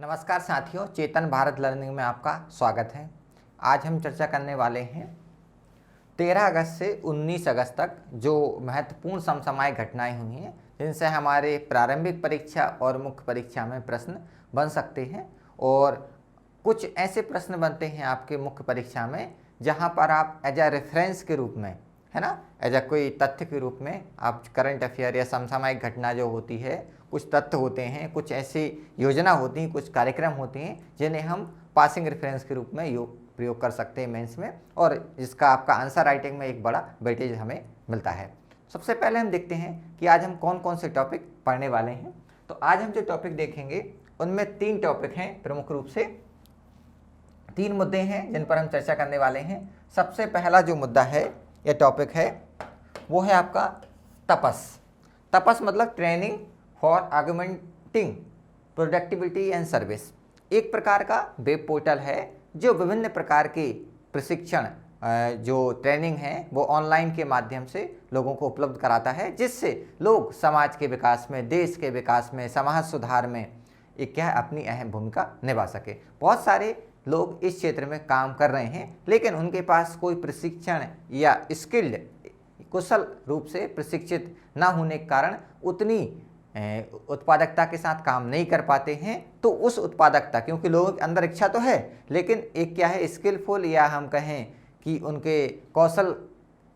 नमस्कार साथियों, चेतन भारत लर्निंग में आपका स्वागत है। आज हम चर्चा करने वाले हैं 13 अगस्त से 19 अगस्त तक जो महत्वपूर्ण समसामयिक घटनाएं हुई हैं, जिनसे हमारे प्रारंभिक परीक्षा और मुख्य परीक्षा में प्रश्न बन सकते हैं। और कुछ ऐसे प्रश्न बनते हैं आपके मुख्य परीक्षा में जहां पर आप एज ए रेफरेंस के रूप में, है ना, एज ए कोई तथ्य के रूप में आप करंट अफेयर या समसामयिक घटना जो होती है, कुछ तथ्य होते हैं, कुछ ऐसी योजना होती हैं, कुछ कार्यक्रम होते हैं जिन्हें हम पासिंग रेफरेंस के रूप में प्रयोग कर सकते हैं मेंस में, और जिसका आपका आंसर राइटिंग में एक बड़ा वेटेज हमें मिलता है। सबसे पहले हम देखते हैं कि आज हम कौन कौन से टॉपिक पढ़ने वाले हैं। तो आज हम जो टॉपिक देखेंगे उनमें 3 टॉपिक हैं, प्रमुख रूप से 3 मुद्दे हैं जिन पर हम चर्चा करने वाले हैं। सबसे पहला जो मुद्दा है या टॉपिक है वो है आपका तपस। तपस मतलब training for augmenting productivity and service. एक प्रकार का वेब पोर्टल है जो विभिन्न प्रकार के प्रशिक्षण जो ट्रेनिंग है वो ऑनलाइन के माध्यम से लोगों को उपलब्ध कराता है, जिससे लोग समाज के विकास में, देश के विकास में, समाज सुधार में एक क्या है अपनी अहम भूमिका निभा सके। बहुत सारे लोग इस क्षेत्र में काम कर रहे हैं, लेकिन उनके पास कोई प्रशिक्षण या स्किल्ड कुशल रूप से प्रशिक्षित ना होने के कारण उतनी उत्पादकता के साथ काम नहीं कर पाते हैं। तो उस उत्पादकता, क्योंकि लोगों के अंदर इच्छा तो है, लेकिन एक क्या है स्किलफुल या हम कहें कि उनके कौशल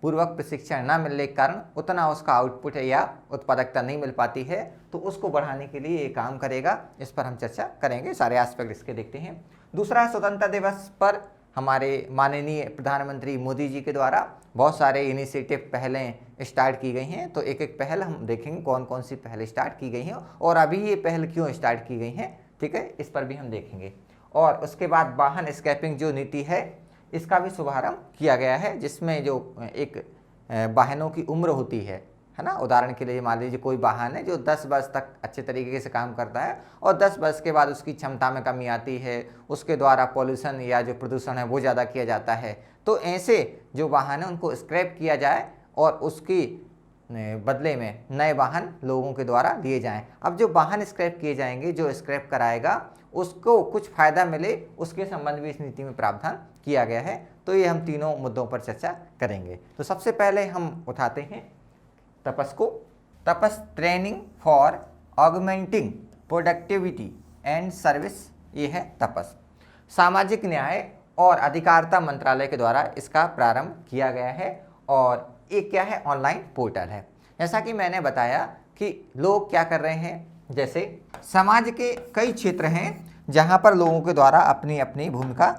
पूर्वक प्रशिक्षण ना मिलने के कारण उतना उसका आउटपुट है या उत्पादकता नहीं मिल पाती है। तो उसको बढ़ाने के लिए ये काम करेगा, इस पर हम चर्चा करेंगे, सारे एस्पेक्ट इसके देखते हैं। दूसरा, स्वतंत्रता दिवस पर हमारे माननीय प्रधानमंत्री मोदी जी के द्वारा बहुत सारे इनिशिएटिव पहलें स्टार्ट की गई हैं। तो एक एक पहल हम देखेंगे कौन कौन सी पहल स्टार्ट की गई हैं और अभी ये पहल क्यों स्टार्ट की गई हैं, ठीक है, इस पर भी हम देखेंगे। और उसके बाद वाहन स्क्रैपिंग जो नीति है इसका भी शुभारंभ किया गया है, जिसमें जो एक वाहनों की उम्र होती है ना, उदाहरण के लिए मान लीजिए कोई वाहन है जो 10 वर्ष तक अच्छे तरीके से काम करता है और 10 वर्ष के बाद उसकी क्षमता में कमी आती है, उसके द्वारा पॉल्यूशन या जो प्रदूषण है वो ज़्यादा किया जाता है। तो ऐसे जो वाहन है उनको स्क्रैप किया जाए और उसकी बदले में नए वाहन लोगों के द्वारा लिए जाएं। अब जो वाहन स्क्रैप किए जाएंगे, जो स्क्रैप कराएगा उसको कुछ फ़ायदा मिले, उसके संबंध में इस नीति में प्रावधान किया गया है। तो ये हम तीनों मुद्दों पर चर्चा करेंगे। तो सबसे पहले हम उठाते हैं तपस को। TAPAS training for augmenting productivity and service, ये है तपस। सामाजिक न्याय और अधिकारिता मंत्रालय के द्वारा इसका प्रारंभ किया गया है और एक क्या है ऑनलाइन पोर्टल है। जैसा कि मैंने बताया कि लोग क्या कर रहे हैं, जैसे समाज के कई क्षेत्र हैं जहां पर लोगों के द्वारा अपनी अपनी भूमिका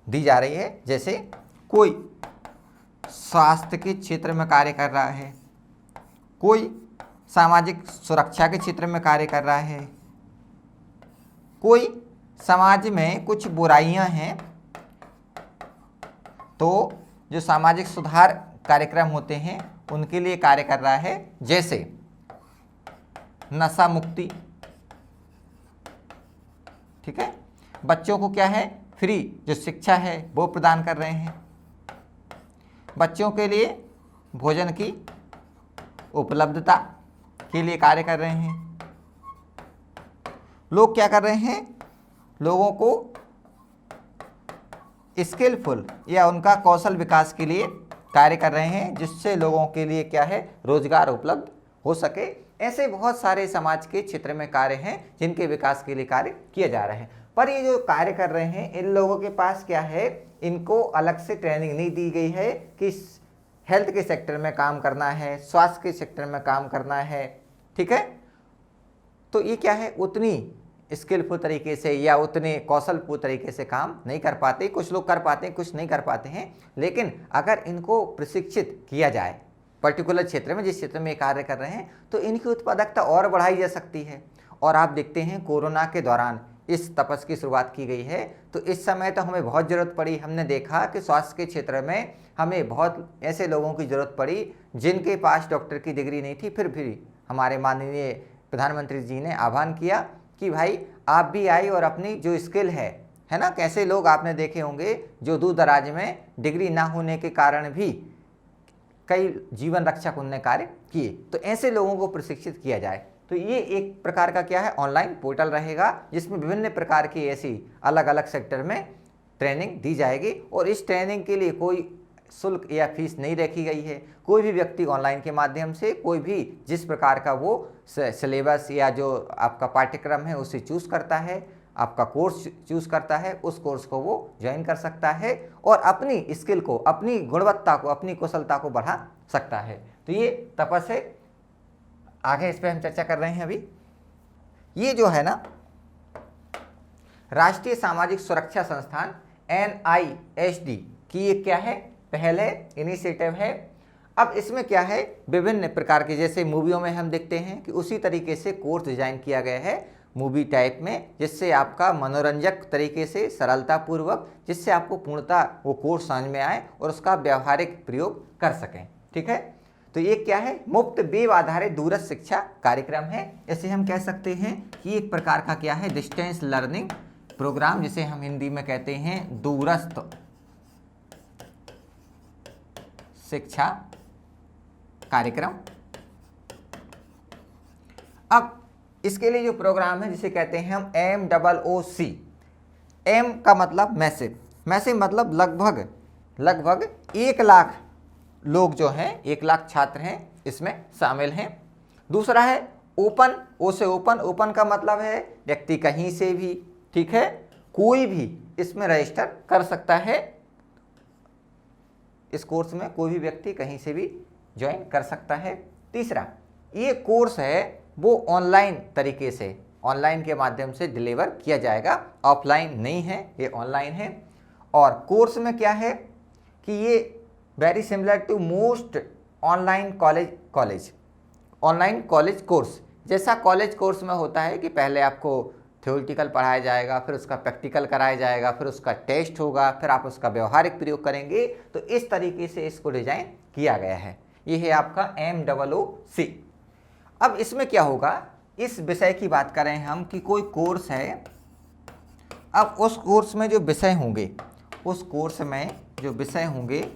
दी जा रही है। जैसे कोई स्वास्थ्य के क्षेत्र में कार्य कर रहा है, कोई सामाजिक सुरक्षा के क्षेत्र में कार्य कर रहा है, कोई समाज में कुछ बुराइयां हैं तो जो सामाजिक सुधार कार्यक्रम होते हैं उनके लिए कार्य कर रहा है, जैसे नशा मुक्ति, ठीक है, बच्चों को क्या है फ्री जो शिक्षा है वो प्रदान कर रहे हैं, बच्चों के लिए भोजन की उपलब्धता के लिए कार्य कर रहे हैं। लोग क्या कर रहे हैं, लोगों को स्किलफुल या उनका कौशल विकास के लिए कार्य कर रहे हैं, जिससे लोगों के लिए क्या है रोजगार उपलब्ध हो सके। ऐसे बहुत सारे समाज के क्षेत्र में कार्य हैं जिनके विकास के लिए कार्य किए जा रहे हैं। पर ये जो कार्य कर रहे हैं इन लोगों के पास क्या है, इनको अलग से ट्रेनिंग नहीं दी गई है कि हेल्थ के सेक्टर में काम करना है, स्वास्थ्य के सेक्टर में काम करना है, ठीक है। तो ये क्या है उतनी स्किलफुल तरीके से या उतने कौशलपूर्ण तरीके से काम नहीं कर पाते। कुछ लोग कर पाते हैं, कुछ नहीं कर पाते हैं, लेकिन अगर इनको प्रशिक्षित किया जाए पर्टिकुलर क्षेत्र में, जिस क्षेत्र में कार्य कर रहे हैं, तो इनकी उत्पादकता और बढ़ाई जा सकती है। और आप देखते हैं कोरोना के दौरान इस तपस की शुरुआत की गई है, तो इस समय तो हमें बहुत ज़रूरत पड़ी। हमने देखा कि स्वास्थ्य के क्षेत्र में हमें बहुत ऐसे लोगों की ज़रूरत पड़ी जिनके पास डॉक्टर की डिग्री नहीं थी, फिर भी हमारे माननीय प्रधानमंत्री जी ने आह्वान किया कि भाई आप भी आइए और अपनी जो स्किल है ना, कैसे लोग आपने देखे होंगे जो दूर दराज में डिग्री ना होने के कारण भी कई जीवन रक्षक उनने कार्य किए। तो ऐसे लोगों को प्रशिक्षित किया जाए, तो ये एक प्रकार का क्या है, ऑनलाइन पोर्टल रहेगा जिसमें विभिन्न प्रकार की ऐसी अलग अलग सेक्टर में ट्रेनिंग दी जाएगी और इस ट्रेनिंग के लिए कोई शुल्क या फीस नहीं रखी गई है। कोई भी व्यक्ति ऑनलाइन के माध्यम से कोई भी जिस प्रकार का वो सिलेबस या जो आपका पाठ्यक्रम है उसे चूज़ करता है, आपका कोर्स चूज़ करता है, उस कोर्स को वो ज्वाइन कर सकता है और अपनी स्किल को, अपनी गुणवत्ता को, अपनी कुशलता को बढ़ा सकता है। तो ये तपस है। आगे इस पर हम चर्चा कर रहे हैं। अभी ये जो है ना, राष्ट्रीय सामाजिक सुरक्षा संस्थान NISD की ये क्या है, पहले इनिशिएटिव है। अब इसमें क्या है, विभिन्न प्रकार के, जैसे मूवियों में हम देखते हैं कि उसी तरीके से कोर्स डिजाइन किया गया है मूवी टाइप में, जिससे आपका मनोरंजक तरीके से सरलता पूर्वक, जिससे आपको पूर्णतः वो कोर्स समझ में आए और उसका व्यावहारिक प्रयोग कर सकें। ठीक है, तो ये क्या है, मुफ्त वेब आधारित दूरस्थ शिक्षा कार्यक्रम है। इसे हम कह सकते हैं कि एक प्रकार का क्या है, डिस्टेंस लर्निंग प्रोग्राम, जिसे हम हिंदी में कहते हैं दूरस्थ शिक्षा कार्यक्रम। अब इसके लिए जो प्रोग्राम है जिसे कहते हैं हम MOOC। M का मतलब मैसिव, मैसिव मतलब लगभग 1 लाख लोग जो हैं, 1 लाख छात्र हैं इसमें शामिल हैं। दूसरा है ओपन, ओ से ओपन का मतलब है व्यक्ति कहीं से भी, ठीक है, कोई भी इसमें रजिस्टर कर सकता है। इस कोर्स में कोई भी व्यक्ति कहीं से भी ज्वाइन कर सकता है। तीसरा, ये कोर्स है वो ऑनलाइन तरीके से, ऑनलाइन के माध्यम से डिलीवर किया जाएगा, ऑफलाइन नहीं है, ये ऑनलाइन है। और कोर्स में क्या है कि ये very similar to most online college course, जैसा कॉलेज कोर्स में होता है कि पहले आपको थ्योरेटिकल पढ़ाया जाएगा, फिर उसका प्रैक्टिकल कराया जाएगा, फिर उसका टेस्ट होगा, फिर आप उसका व्यवहारिक प्रयोग करेंगे। तो इस तरीके से इसको डिजाइन किया गया है। ये है आपका MOOC। अब इसमें क्या होगा, इस विषय की बात करें हम कि कोई कोर्स है, अब उस कोर्स में जो विषय होंगे, उस कोर्स में जो विषय होंगे,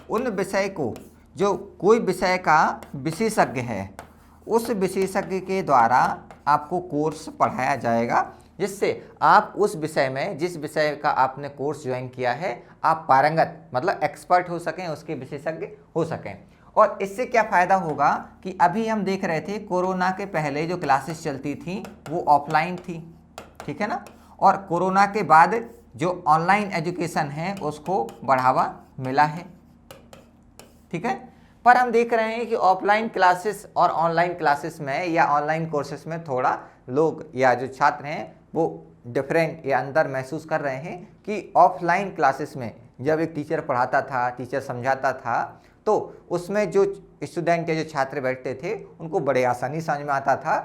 उन विषय को, जो कोई विषय का विशेषज्ञ है, उस विशेषज्ञ के द्वारा आपको कोर्स पढ़ाया जाएगा, जिससे आप उस विषय में, जिस विषय का आपने कोर्स ज्वाइन किया है, आप पारंगत मतलब एक्सपर्ट हो सकें, उसके विशेषज्ञ हो सकें। और इससे क्या फ़ायदा होगा कि अभी हम देख रहे थे कोरोना के पहले जो क्लासेस चलती थी वो ऑफलाइन थी, ठीक है ना, और कोरोना के बाद जो ऑनलाइन एजुकेशन है उसको बढ़ावा मिला है, ठीक है। पर हम देख रहे हैं कि ऑफलाइन क्लासेस और ऑनलाइन क्लासेस में या ऑनलाइन कोर्सेस में थोड़ा लोग या जो छात्र हैं वो डिफरेंट या अंतर महसूस कर रहे हैं कि ऑफलाइन क्लासेस में जब एक टीचर पढ़ाता था, टीचर समझाता था, तो उसमें जो स्टूडेंट या जो छात्र बैठते थे उनको बड़े आसानी समझ में आता था।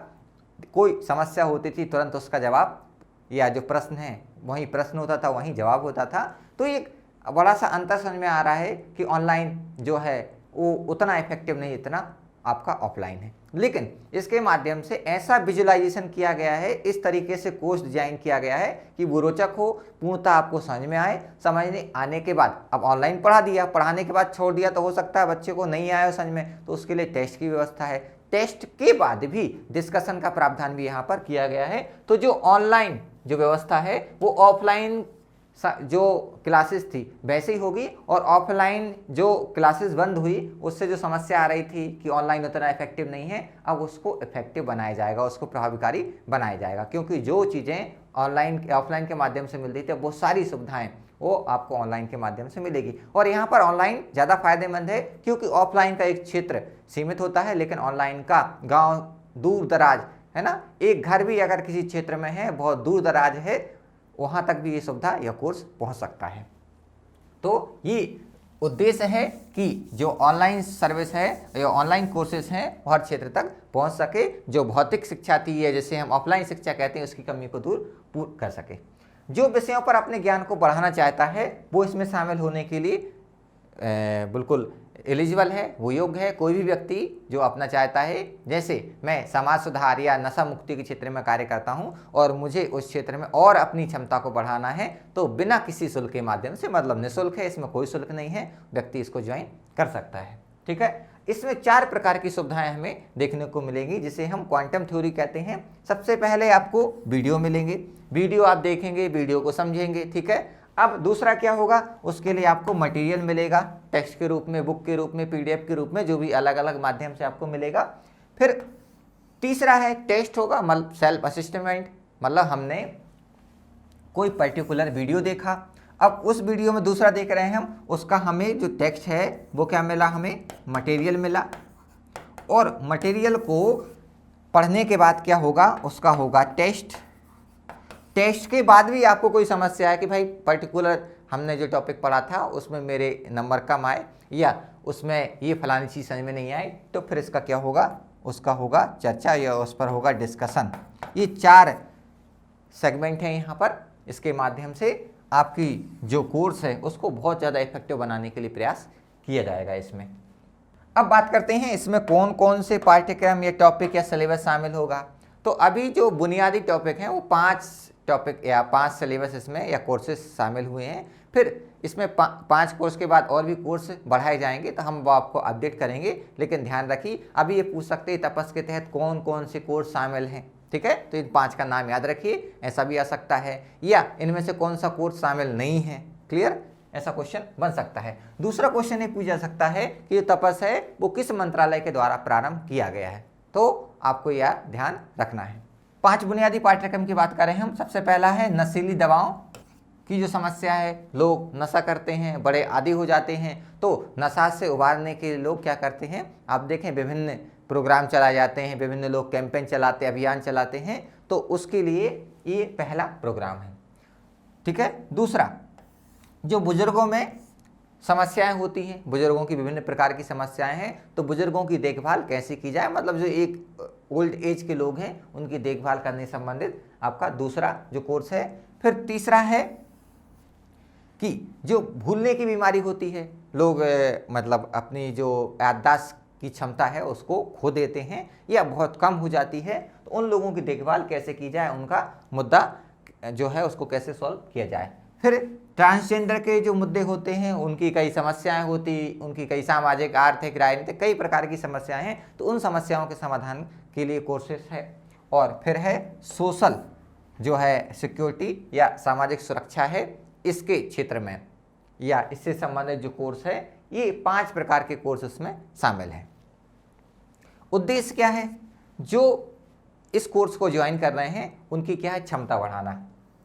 कोई समस्या होती थी तुरंत उसका जवाब, या जो प्रश्न है वहीं प्रश्न होता था, वहीं जवाब होता था। तो एक बड़ा सा अंतर समझ में आ रहा है कि ऑनलाइन जो है वो उतना इफेक्टिव नहीं जितना आपका ऑफलाइन है। लेकिन इसके माध्यम से ऐसा विजुअलाइजेशन किया गया है, इस तरीके से कोर्स डिजाइन किया गया है कि वो रोचक हो, पूर्णतः आपको समझ में आए। समझने आने के बाद अब ऑनलाइन पढ़ा दिया, पढ़ाने के बाद छोड़ दिया तो हो सकता है बच्चे को नहीं आया समझ में, तो उसके लिए टेस्ट की व्यवस्था है। टेस्ट के बाद भी डिस्कशन का प्रावधान भी यहाँ पर किया गया है। तो जो ऑनलाइन जो व्यवस्था है वो ऑफलाइन जो क्लासेस थी वैसे ही होगी, और ऑफलाइन जो क्लासेस बंद हुई उससे जो समस्या आ रही थी कि ऑनलाइन उतना इफेक्टिव नहीं है, अब उसको इफेक्टिव बनाया जाएगा, उसको प्रभावकारी बनाया जाएगा। क्योंकि जो चीज़ें ऑफलाइन के माध्यम से मिलती थी वो सारी सुविधाएं वो आपको ऑनलाइन के माध्यम से मिलेगी। और यहाँ पर ऑनलाइन ज़्यादा फायदेमंद है क्योंकि ऑफलाइन का एक क्षेत्र सीमित होता है, लेकिन ऑनलाइन का गाँव दूर दराज है ना, एक घर भी अगर किसी क्षेत्र में है, बहुत दूर दराज है, वहाँ तक भी ये सुविधा या कोर्स पहुँच सकता है। तो ये उद्देश्य है कि जो ऑनलाइन सर्विस है या ऑनलाइन कोर्सेज हैं हर क्षेत्र तक पहुँच सके, जो भौतिक शिक्षा थी है जिसे हम ऑफलाइन शिक्षा कहते हैं उसकी कमी को दूर कर सके। जो विषयों पर अपने ज्ञान को बढ़ाना चाहता है वो इसमें शामिल होने के लिए बिल्कुल एलिजिबल है, वो योग्य है। कोई भी व्यक्ति जो अपना चाहता है, जैसे मैं समाज सुधार या नशा मुक्ति के क्षेत्र में कार्य करता हूं और मुझे उस क्षेत्र में और अपनी क्षमता को बढ़ाना है, तो बिना किसी शुल्क के माध्यम से, मतलब निःशुल्क है, इसमें कोई शुल्क नहीं है, व्यक्ति इसको ज्वाइन कर सकता है। ठीक है। इसमें 4 प्रकार की सुविधाएं हमें देखने को मिलेंगी जिसे हम क्वांटम थ्योरी कहते हैं। सबसे पहले आपको वीडियो मिलेंगे, वीडियो आप देखेंगे, वीडियो को समझेंगे, ठीक है। अब दूसरा क्या होगा, उसके लिए आपको मटेरियल मिलेगा, टेक्स्ट के रूप में, बुक के रूप में, पीडीएफ के रूप में, जो भी अलग अलग माध्यम से आपको मिलेगा। फिर तीसरा है टेस्ट होगा, मतलब सेल्फ असिस्टमेंट, मतलब हमने कोई पर्टिकुलर वीडियो देखा, अब उस वीडियो में दूसरा देख रहे हैं हम, उसका हमें जो टेक्स्ट है वो क्या मिला, हमें मटेरियल मिला। और मटेरियल को पढ़ने के बाद क्या होगा, उसका होगा टेस्ट। टेस्ट के बाद भी आपको कोई समस्या है कि भाई पर्टिकुलर हमने जो टॉपिक पढ़ा था उसमें मेरे नंबर कम आए या उसमें ये फलानी चीज़ समझ में नहीं आई, तो फिर इसका क्या होगा, उसका होगा चर्चा या उस पर होगा डिस्कशन। ये 4 सेगमेंट हैं यहाँ पर। इसके माध्यम से आपकी जो कोर्स है उसको बहुत ज़्यादा इफेक्टिव बनाने के लिए प्रयास किया जाएगा इसमें। अब बात करते हैं इसमें कौन कौन से पाठ्यक्रम या टॉपिक या सिलेबस शामिल होगा। तो अभी जो बुनियादी टॉपिक हैं वो 5 टॉपिक या 5 सिलेबस इसमें या कोर्सेज शामिल हुए हैं। फिर इसमें 5 कोर्स के बाद और भी कोर्स बढ़ाए जाएंगे, तो हम वो आपको अपडेट करेंगे। लेकिन ध्यान रखिए, अभी ये पूछ सकते हैं तपस के तहत कौन कौन से कोर्स शामिल हैं, ठीक है। तो इन 5 का नाम याद रखिए, ऐसा भी आ सकता है, या इनमें से कौन सा कोर्स शामिल नहीं है, क्लियर, ऐसा क्वेश्चन बन सकता है। दूसरा क्वेश्चन ये पूछा जा सकता है कि ये तपस है वो किस मंत्रालय के द्वारा प्रारंभ किया गया है, तो आपको यह ध्यान रखना है। 5 बुनियादी पाठ्यक्रम की बात करें हम। सबसे पहला है नशीली दवाओं की जो समस्या है, लोग नशा करते हैं, बड़े आदी हो जाते हैं, तो नशा से उबारने के लिए लोग क्या करते हैं, आप देखें विभिन्न प्रोग्राम चलाए जाते हैं, विभिन्न लोग कैंपेन चलाते, अभियान चलाते हैं, तो उसके लिए ये पहला प्रोग्राम है, ठीक है। दूसरा, जो बुजुर्गों में समस्याएं होती हैं, बुजुर्गों की विभिन्न प्रकार की समस्याएं हैं, तो बुजुर्गों की देखभाल कैसे की जाए, मतलब जो एक ओल्ड एज के लोग हैं उनकी देखभाल करने से संबंधित आपका दूसरा जो कोर्स है। फिर तीसरा है कि जो भूलने की बीमारी होती है, लोग मतलब अपनी जो याददाश्त की क्षमता है उसको खो देते हैं या बहुत कम हो जाती है, तो उन लोगों की देखभाल कैसे की जाए, उनका मुद्दा जो है उसको कैसे सॉल्व किया जाए। फिर ट्रांसजेंडर के जो मुद्दे होते हैं, उनकी कई समस्याएं होती, उनकी कई सामाजिक, आर्थिक, राजनीतिक कई प्रकार की समस्याएं हैं, तो उन समस्याओं के समाधान के लिए कोर्सेस है। और फिर है सोशल जो है सिक्योरिटी या सामाजिक सुरक्षा है, इसके क्षेत्र में या इससे संबंधित जो कोर्स है, ये 5 प्रकार के कोर्स इसमें शामिल हैं। उद्देश्य क्या है, जो इस कोर्स को ज्वाइन कर रहे हैं उनकी क्या है, क्षमता बढ़ाना,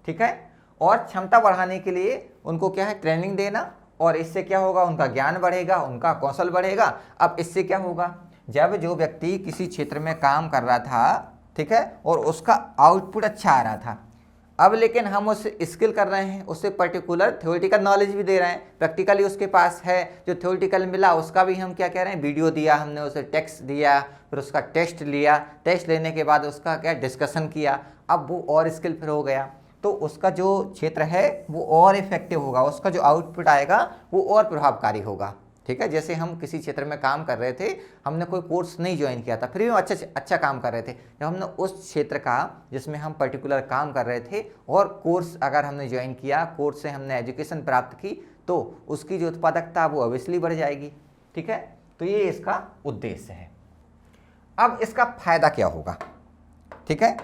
ठीक है। और क्षमता बढ़ाने के लिए उनको क्या है, ट्रेनिंग देना, और इससे क्या होगा, उनका ज्ञान बढ़ेगा, उनका कौशल बढ़ेगा। अब इससे क्या होगा, जब जो व्यक्ति किसी क्षेत्र में काम कर रहा था, ठीक है, और उसका आउटपुट अच्छा आ रहा था, अब लेकिन हम उससे स्किल कर रहे हैं, उससे पर्टिकुलर थ्योरेटिकल नॉलेज भी दे रहे हैं, प्रैक्टिकली उसके पास है, जो थ्योरेटिकल मिला उसका भी हम क्या कह रहे हैं, वीडियो दिया हमने, उसे टेक्स्ट दिया, फिर उसका टेस्ट लिया, टेस्ट लेने के बाद उसका क्या डिस्कशन किया, अब वो और स्किल फिर हो गया, तो उसका जो क्षेत्र है वो और इफेक्टिव होगा, उसका जो आउटपुट आएगा वो और प्रभावकारी होगा, ठीक है। जैसे हम किसी क्षेत्र में काम कर रहे थे, हमने कोई कोर्स नहीं ज्वाइन किया था, फिर भी हम अच्छा काम कर रहे थे, जब हमने उस क्षेत्र का जिसमें हम पर्टिकुलर काम कर रहे थे और कोर्स अगर हमने ज्वाइन किया, कोर्स से हमने एजुकेशन प्राप्त की, तो उसकी जो उत्पादकता वो ऑब्वियसली बढ़ जाएगी, ठीक है। तो ये इसका उद्देश्य है। अब इसका फायदा क्या होगा, ठीक है।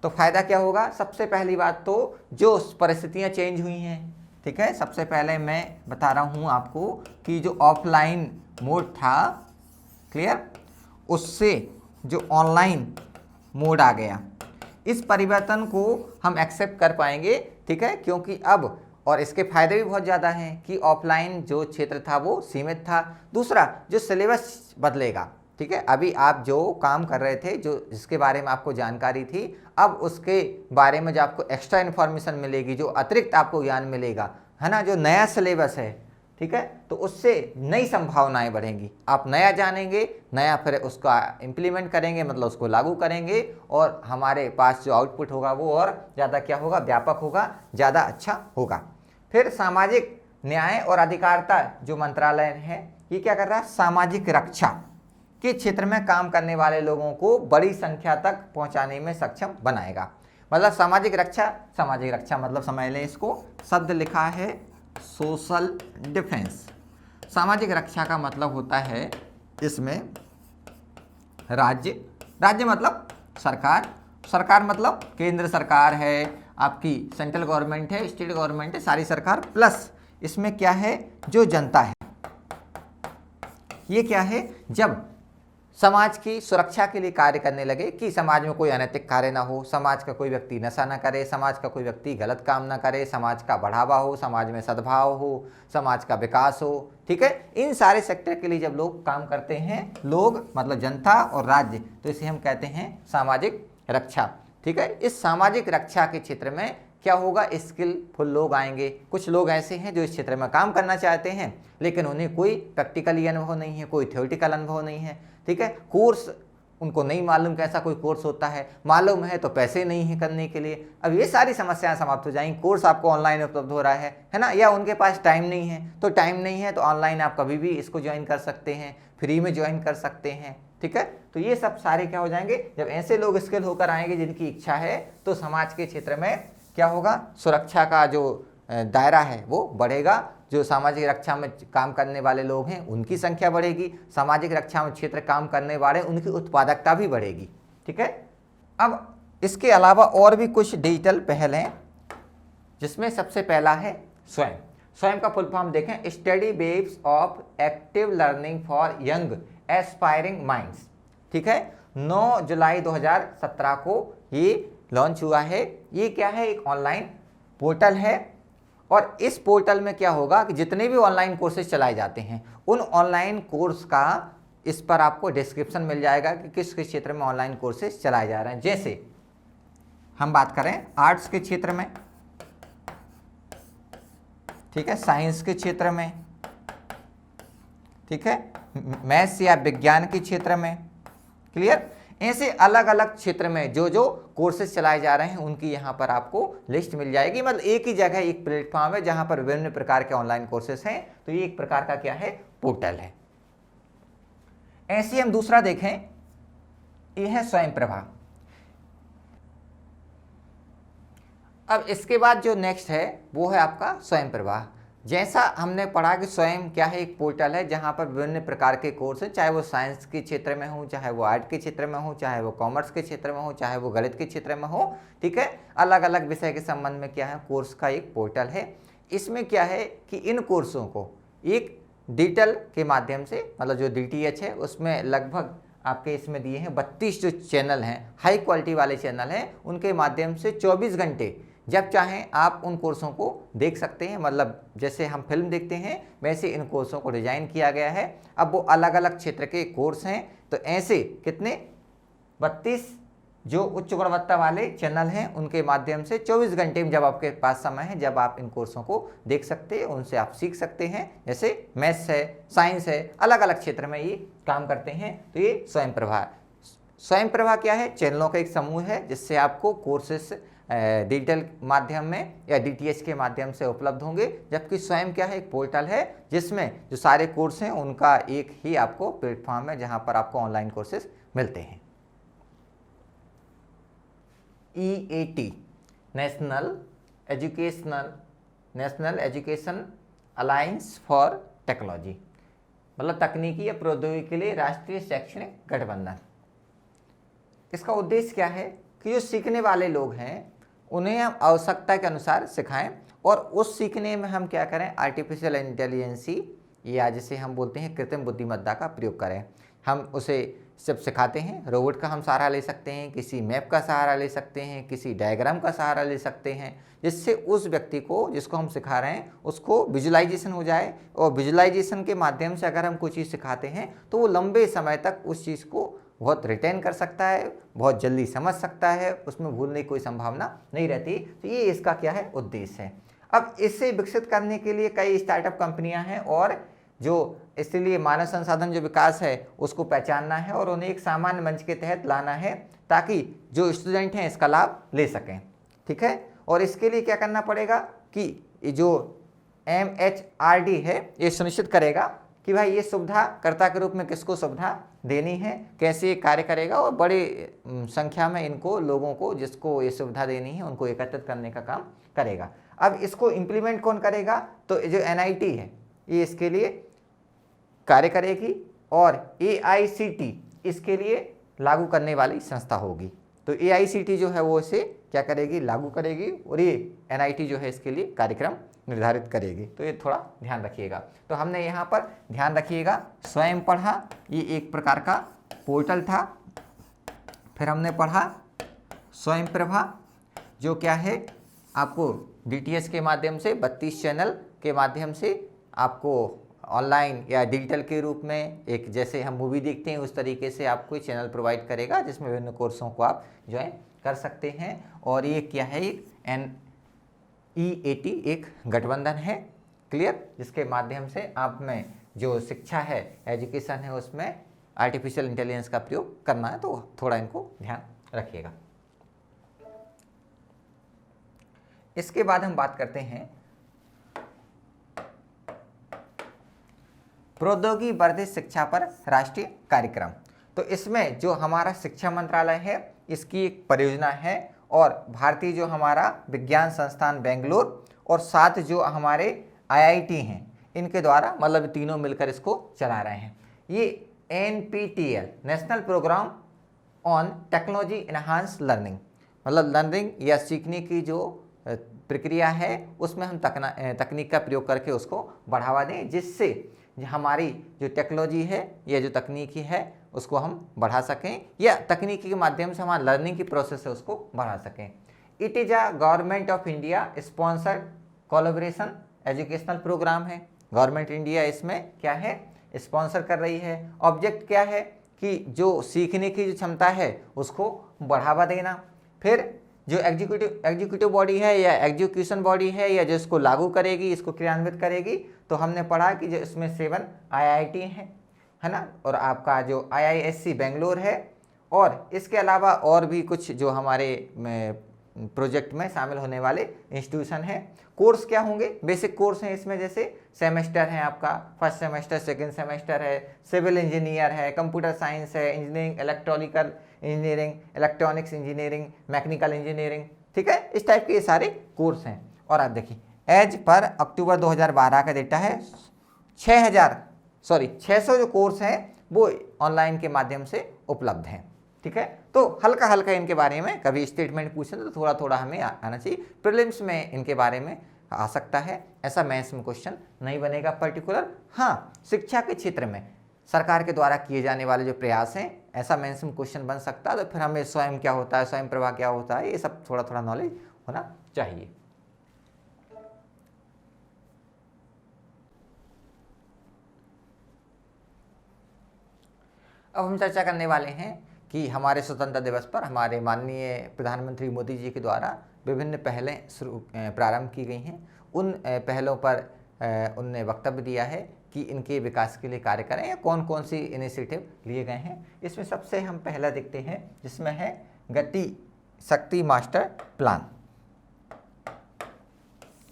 तो फायदा क्या होगा, सबसे पहली बात तो जो परिस्थितियाँ चेंज हुई हैं, ठीक है। सबसे पहले मैं बता रहा हूँ आपको कि जो ऑफलाइन मोड था, क्लियर, उससे जो ऑनलाइन मोड आ गया, इस परिवर्तन को हम एक्सेप्ट कर पाएंगे, ठीक है, क्योंकि अब और इसके फायदे भी बहुत ज़्यादा हैं कि ऑफलाइन जो क्षेत्र था वो सीमित था। दूसरा, जो सिलेबस बदलेगा, ठीक है, अभी आप जो काम कर रहे थे, जो जिसके बारे में आपको जानकारी थी, अब उसके बारे में जो आपको एक्स्ट्रा इन्फॉर्मेशन मिलेगी, जो अतिरिक्त आपको ज्ञान मिलेगा, है ना, जो नया सिलेबस है, ठीक है, तो उससे नई संभावनाएं बढ़ेंगी, आप नया जानेंगे, नया फिर उसका इम्प्लीमेंट करेंगे, मतलब उसको लागू करेंगे, और हमारे पास जो आउटपुट होगा वो और ज़्यादा क्या होगा, व्यापक होगा, ज़्यादा अच्छा होगा। फिर सामाजिक न्याय और अधिकारिता जो मंत्रालय है, ये क्या कर रहा है, सामाजिक रक्षा के क्षेत्र में काम करने वाले लोगों को बड़ी संख्या तक पहुंचाने में सक्षम बनाएगा। मतलब सामाजिक रक्षा मतलब समझ लें, इसको शब्द लिखा है सोशल डिफेंस। सामाजिक रक्षा का मतलब होता है इसमें राज्य, राज्य मतलब सरकार, सरकार मतलब केंद्र सरकार है, आपकी सेंट्रल गवर्नमेंट है, स्टेट गवर्नमेंट है, सारी सरकार, प्लस इसमें क्या है, जो जनता है। ये क्या है, जब समाज की सुरक्षा के लिए कार्य करने लगे कि समाज में कोई अनैतिक कार्य ना हो, समाज का कोई व्यक्ति नशा ना करे, समाज का कोई व्यक्ति गलत काम ना करे, समाज का बढ़ावा हो, समाज में सद्भाव हो, समाज का विकास हो, ठीक है। इन सारे सेक्टर के लिए जब लोग काम करते हैं, लोग मतलब जनता और राज्य, तो इसे हम कहते हैं सामाजिक रक्षा, ठीक है। इस सामाजिक रक्षा के क्षेत्र में क्या होगा, स्किलफुल लोग आएंगे। कुछ लोग ऐसे हैं जो इस क्षेत्र में काम करना चाहते हैं लेकिन उन्हें कोई प्रैक्टिकली अनुभव नहीं है, कोई थ्योरेटिकल अनुभव नहीं है, ठीक है। कोर्स उनको नहीं मालूम कैसा कोई कोर्स होता है, मालूम है तो पैसे नहीं है करने के लिए। अब ये सारी समस्याएं समाप्त हो जाएंगी। कोर्स आपको ऑनलाइन उपलब्ध हो रहा है ना, या उनके पास टाइम नहीं है, तो टाइम नहीं है तो ऑनलाइन आप कभी भी इसको ज्वाइन कर सकते हैं, फ्री में ज्वाइन कर सकते हैं, ठीक है। तो ये सब सारे क्या हो जाएंगे, जब ऐसे लोग स्किल होकर आएंगे जिनकी इच्छा है, तो समाज के क्षेत्र में क्या होगा, सुरक्षा का जो दायरा है वो बढ़ेगा। जो सामाजिक रक्षा में काम करने वाले लोग हैं उनकी संख्या बढ़ेगी, सामाजिक रक्षा में क्षेत्र काम करने वाले उनकी उत्पादकता भी बढ़ेगी, ठीक है। अब इसके अलावा और भी कुछ डिजिटल पहल हैं, जिसमें सबसे पहला है स्वयं। स्वयं का फुल फॉर्म देखें, study waves of active learning for young aspiring minds, ठीक है। 9 जुलाई 2017 को ये लॉन्च हुआ है। ये क्या है, एक ऑनलाइन पोर्टल है, और इस पोर्टल में क्या होगा कि जितने भी ऑनलाइन कोर्सेज चलाए जाते हैं उन ऑनलाइन कोर्स का इस पर आपको डिस्क्रिप्शन मिल जाएगा कि किस किस क्षेत्र में ऑनलाइन कोर्सेज चलाए जा रहे हैं। जैसे हम बात करें आर्ट्स के क्षेत्र में, ठीक है, साइंस के क्षेत्र में, ठीक है, मैथ्स या विज्ञान के क्षेत्र में, क्लियर। ऐसे अलग अलग क्षेत्र में जो जो कोर्सेज चलाए जा रहे हैं उनकी यहाँ पर आपको लिस्ट मिल जाएगी। मतलब एक ही जगह एक प्लेटफॉर्म है जहाँ पर विभिन्न प्रकार के ऑनलाइन कोर्सेज हैं, तो ये एक प्रकार का क्या है, पोर्टल है। ऐसे हम दूसरा देखें, ये है स्वयं प्रभा। अब इसके बाद जो नेक्स्ट है वो है आपका स्वयं प्रभा। जैसा हमने पढ़ा कि स्वयं क्या है, एक पोर्टल है जहाँ पर विभिन्न प्रकार के कोर्स हैं, चाहे वो साइंस के क्षेत्र में हो, चाहे वो आर्ट के क्षेत्र में हो, चाहे वो कॉमर्स के क्षेत्र में हो, चाहे वो गणित के क्षेत्र में हो, ठीक है। अलग अलग विषय के संबंध में क्या है, कोर्स का एक पोर्टल है। इसमें क्या है कि इन कोर्सों को एक डिजिटल के माध्यम से, मतलब जो DTH है उसमें लगभग आपके इसमें दिए हैं 32 जो चैनल हैं, हाई क्वालिटी वाले चैनल हैं, उनके माध्यम से 24 घंटे जब चाहें आप उन कोर्सों को देख सकते हैं। मतलब जैसे हम फिल्म देखते हैं वैसे इन कोर्सों को डिजाइन किया गया है। अब वो अलग अलग क्षेत्र के कोर्स हैं, तो ऐसे कितने 32 जो उच्च गुणवत्ता वाले चैनल हैं उनके माध्यम से 24 घंटे में जब आपके पास समय है, जब आप इन कोर्सों को देख सकते हैं, उनसे आप सीख सकते हैं। जैसे मैथ्स है, साइंस है, अलग अलग क्षेत्र में ये काम करते हैं। तो ये स्वयं प्रभा है। स्वयं प्रभा क्या है, चैनलों का एक समूह है जिससे आपको कोर्सेस डिजिटल माध्यम में या DTH के माध्यम से उपलब्ध होंगे। जबकि स्वयं क्या है, एक पोर्टल है जिसमें जो सारे कोर्स हैं उनका एक ही आपको प्लेटफॉर्म है जहां पर आपको ऑनलाइन कोर्सेज मिलते हैं। EAT national education alliance for technology, मतलब तकनीकी या प्रौद्योगिकी के लिए राष्ट्रीय शैक्षणिक गठबंधन। इसका उद्देश्य क्या है कि जो सीखने वाले लोग हैं उन्हें हम आवश्यकता के अनुसार सिखाएं, और उस सीखने में हम क्या करें, आर्टिफिशियल इंटेलिजेंसी या जिसे हम बोलते हैं कृत्रिम बुद्धिमत्ता का प्रयोग करें। हम उसे सब सिखाते हैं। रोबोट का हम सहारा ले सकते हैं, किसी मैप का सहारा ले सकते हैं, किसी डायग्राम का सहारा ले सकते हैं, जिससे उस व्यक्ति को जिसको हम सिखा रहे हैं उसको विजुलाइजेशन हो जाए। और विजुलाइजेशन के माध्यम से अगर हम कोई चीज़ सिखाते हैं तो वो लंबे समय तक उस चीज़ को बहुत रिटेन कर सकता है, बहुत जल्दी समझ सकता है, उसमें भूलने की कोई संभावना नहीं रहती। तो ये इसका क्या है, उद्देश्य है। अब इसे विकसित करने के लिए कई स्टार्टअप कंपनियां हैं, और जो इसलिए मानव संसाधन जो विकास है उसको पहचानना है और उन्हें एक सामान्य मंच के तहत लाना है ताकि जो स्टूडेंट हैं इसका लाभ ले सकें, ठीक है। और इसके लिए क्या करना पड़ेगा कि जो MHRD है ये सुनिश्चित करेगा कि भाई ये सुविधा कर्ता के रूप में किसको सुविधा देनी है, कैसे ये कार्य करेगा, और बड़ी संख्या में इनको लोगों को जिसको ये सुविधा देनी है उनको एकत्रित करने का काम करेगा। अब इसको इम्प्लीमेंट कौन करेगा, तो जो NIT है ये इसके लिए कार्य करेगी और AICTE इसके लिए लागू करने वाली संस्था होगी। तो AICTE जो है वो इसे क्या करेगी, लागू करेगी, और ये NIT जो है इसके लिए कार्यक्रम निर्धारित करेगी। तो ये थोड़ा ध्यान रखिएगा। तो हमने यहाँ पर ध्यान रखिएगा स्वयं पढ़ा, ये एक प्रकार का पोर्टल था। फिर हमने पढ़ा स्वयं प्रभा, जो क्या है, आपको DTH के माध्यम से 32 चैनल के माध्यम से आपको ऑनलाइन या डिजिटल के रूप में, एक जैसे हम मूवी देखते हैं उस तरीके से आपको चैनल प्रोवाइड करेगा, जिसमें विभिन्न कोर्सों को आप ज्वाइन कर सकते हैं। और ये क्या है, एक NEAT एक गठबंधन है, क्लियर, जिसके माध्यम से आप में जो शिक्षा है, एजुकेशन है, उसमें आर्टिफिशियल इंटेलिजेंस का प्रयोग करना है। तो थोड़ा इनको ध्यान रखिएगा। इसके बाद हम बात करते हैं प्रौद्योगिकी वर्धित शिक्षा पर राष्ट्रीय कार्यक्रम। तो इसमें जो हमारा शिक्षा मंत्रालय है, इसकी एक परियोजना है, और भारतीय जो हमारा विज्ञान संस्थान बेंगलोर और साथ जो हमारे IIT हैं, इनके द्वारा, मतलब तीनों मिलकर इसको चला रहे हैं। ये NPTEL national programme on technology enhanced learning, मतलब लर्निंग या सीखने की जो प्रक्रिया है उसमें हम तकनीक का प्रयोग करके उसको बढ़ावा दें, जिससे हमारी जो टेक्नोलॉजी है या जो तकनीकी है उसको हम बढ़ा सकें, या तकनीकी के माध्यम से हमारा लर्निंग की प्रोसेस है उसको बढ़ा सकें। It is a government of India sponsored collaboration educational programme है। गवर्नमेंट इंडिया इसमें क्या है, स्पॉन्सर कर रही है। ऑब्जेक्ट क्या है कि जो सीखने की जो क्षमता है उसको बढ़ावा देना। फिर जो एग्जीक्यूटिव बॉडी है या एग्जीक्यूशन बॉडी है या जो इसको लागू करेगी, इसको क्रियान्वित करेगी, तो हमने पढ़ा कि जो इसमें 7 IIT है ना, और आपका जो IISc बेंगलोर है, और इसके अलावा और भी कुछ जो हमारे प्रोजेक्ट में शामिल होने वाले इंस्टीट्यूशन हैं। कोर्स क्या होंगे, बेसिक कोर्स हैं इसमें, जैसे सेमेस्टर है आपका, फर्स्ट सेमेस्टर, सेकंड सेमेस्टर है, सिविल इंजीनियर है, कंप्यूटर साइंस है, engineering, electronical engineering, electronics engineering, mechanical engineering, ठीक है, इस टाइप के ये सारे कोर्स हैं। और आप देखिए एज पर अक्टूबर 2012 का डेटा है 600 जो कोर्स हैं वो ऑनलाइन के माध्यम से उपलब्ध हैं, ठीक है। तो हल्का हल्का इनके बारे में कभी स्टेटमेंट पूछें तो थोड़ा थोड़ा हमें आना चाहिए। प्रीलिम्स में इनके बारे में आ सकता है, ऐसा मेंस में क्वेश्चन नहीं बनेगा पर्टिकुलर। हाँ, शिक्षा के क्षेत्र में सरकार के द्वारा किए जाने वाले जो प्रयास हैं, ऐसा मेंस में क्वेश्चन बन सकता है। तो फिर हमें स्वयं क्या होता है, स्वयं प्रभा क्या होता है, ये सब थोड़ा थोड़ा नॉलेज होना चाहिए। अब हम चर्चा करने वाले हैं कि हमारे स्वतंत्रता दिवस पर हमारे माननीय प्रधानमंत्री मोदी जी के द्वारा विभिन्न पहलें प्रारंभ की गई हैं। उन पहलों पर उनने वक्तव्य दिया है कि इनके विकास के लिए कार्य करें, या कौन कौन सी इनिशिएटिव लिए गए हैं। इसमें सबसे हम पहला देखते हैं, जिसमें है गति शक्ति मास्टर प्लान।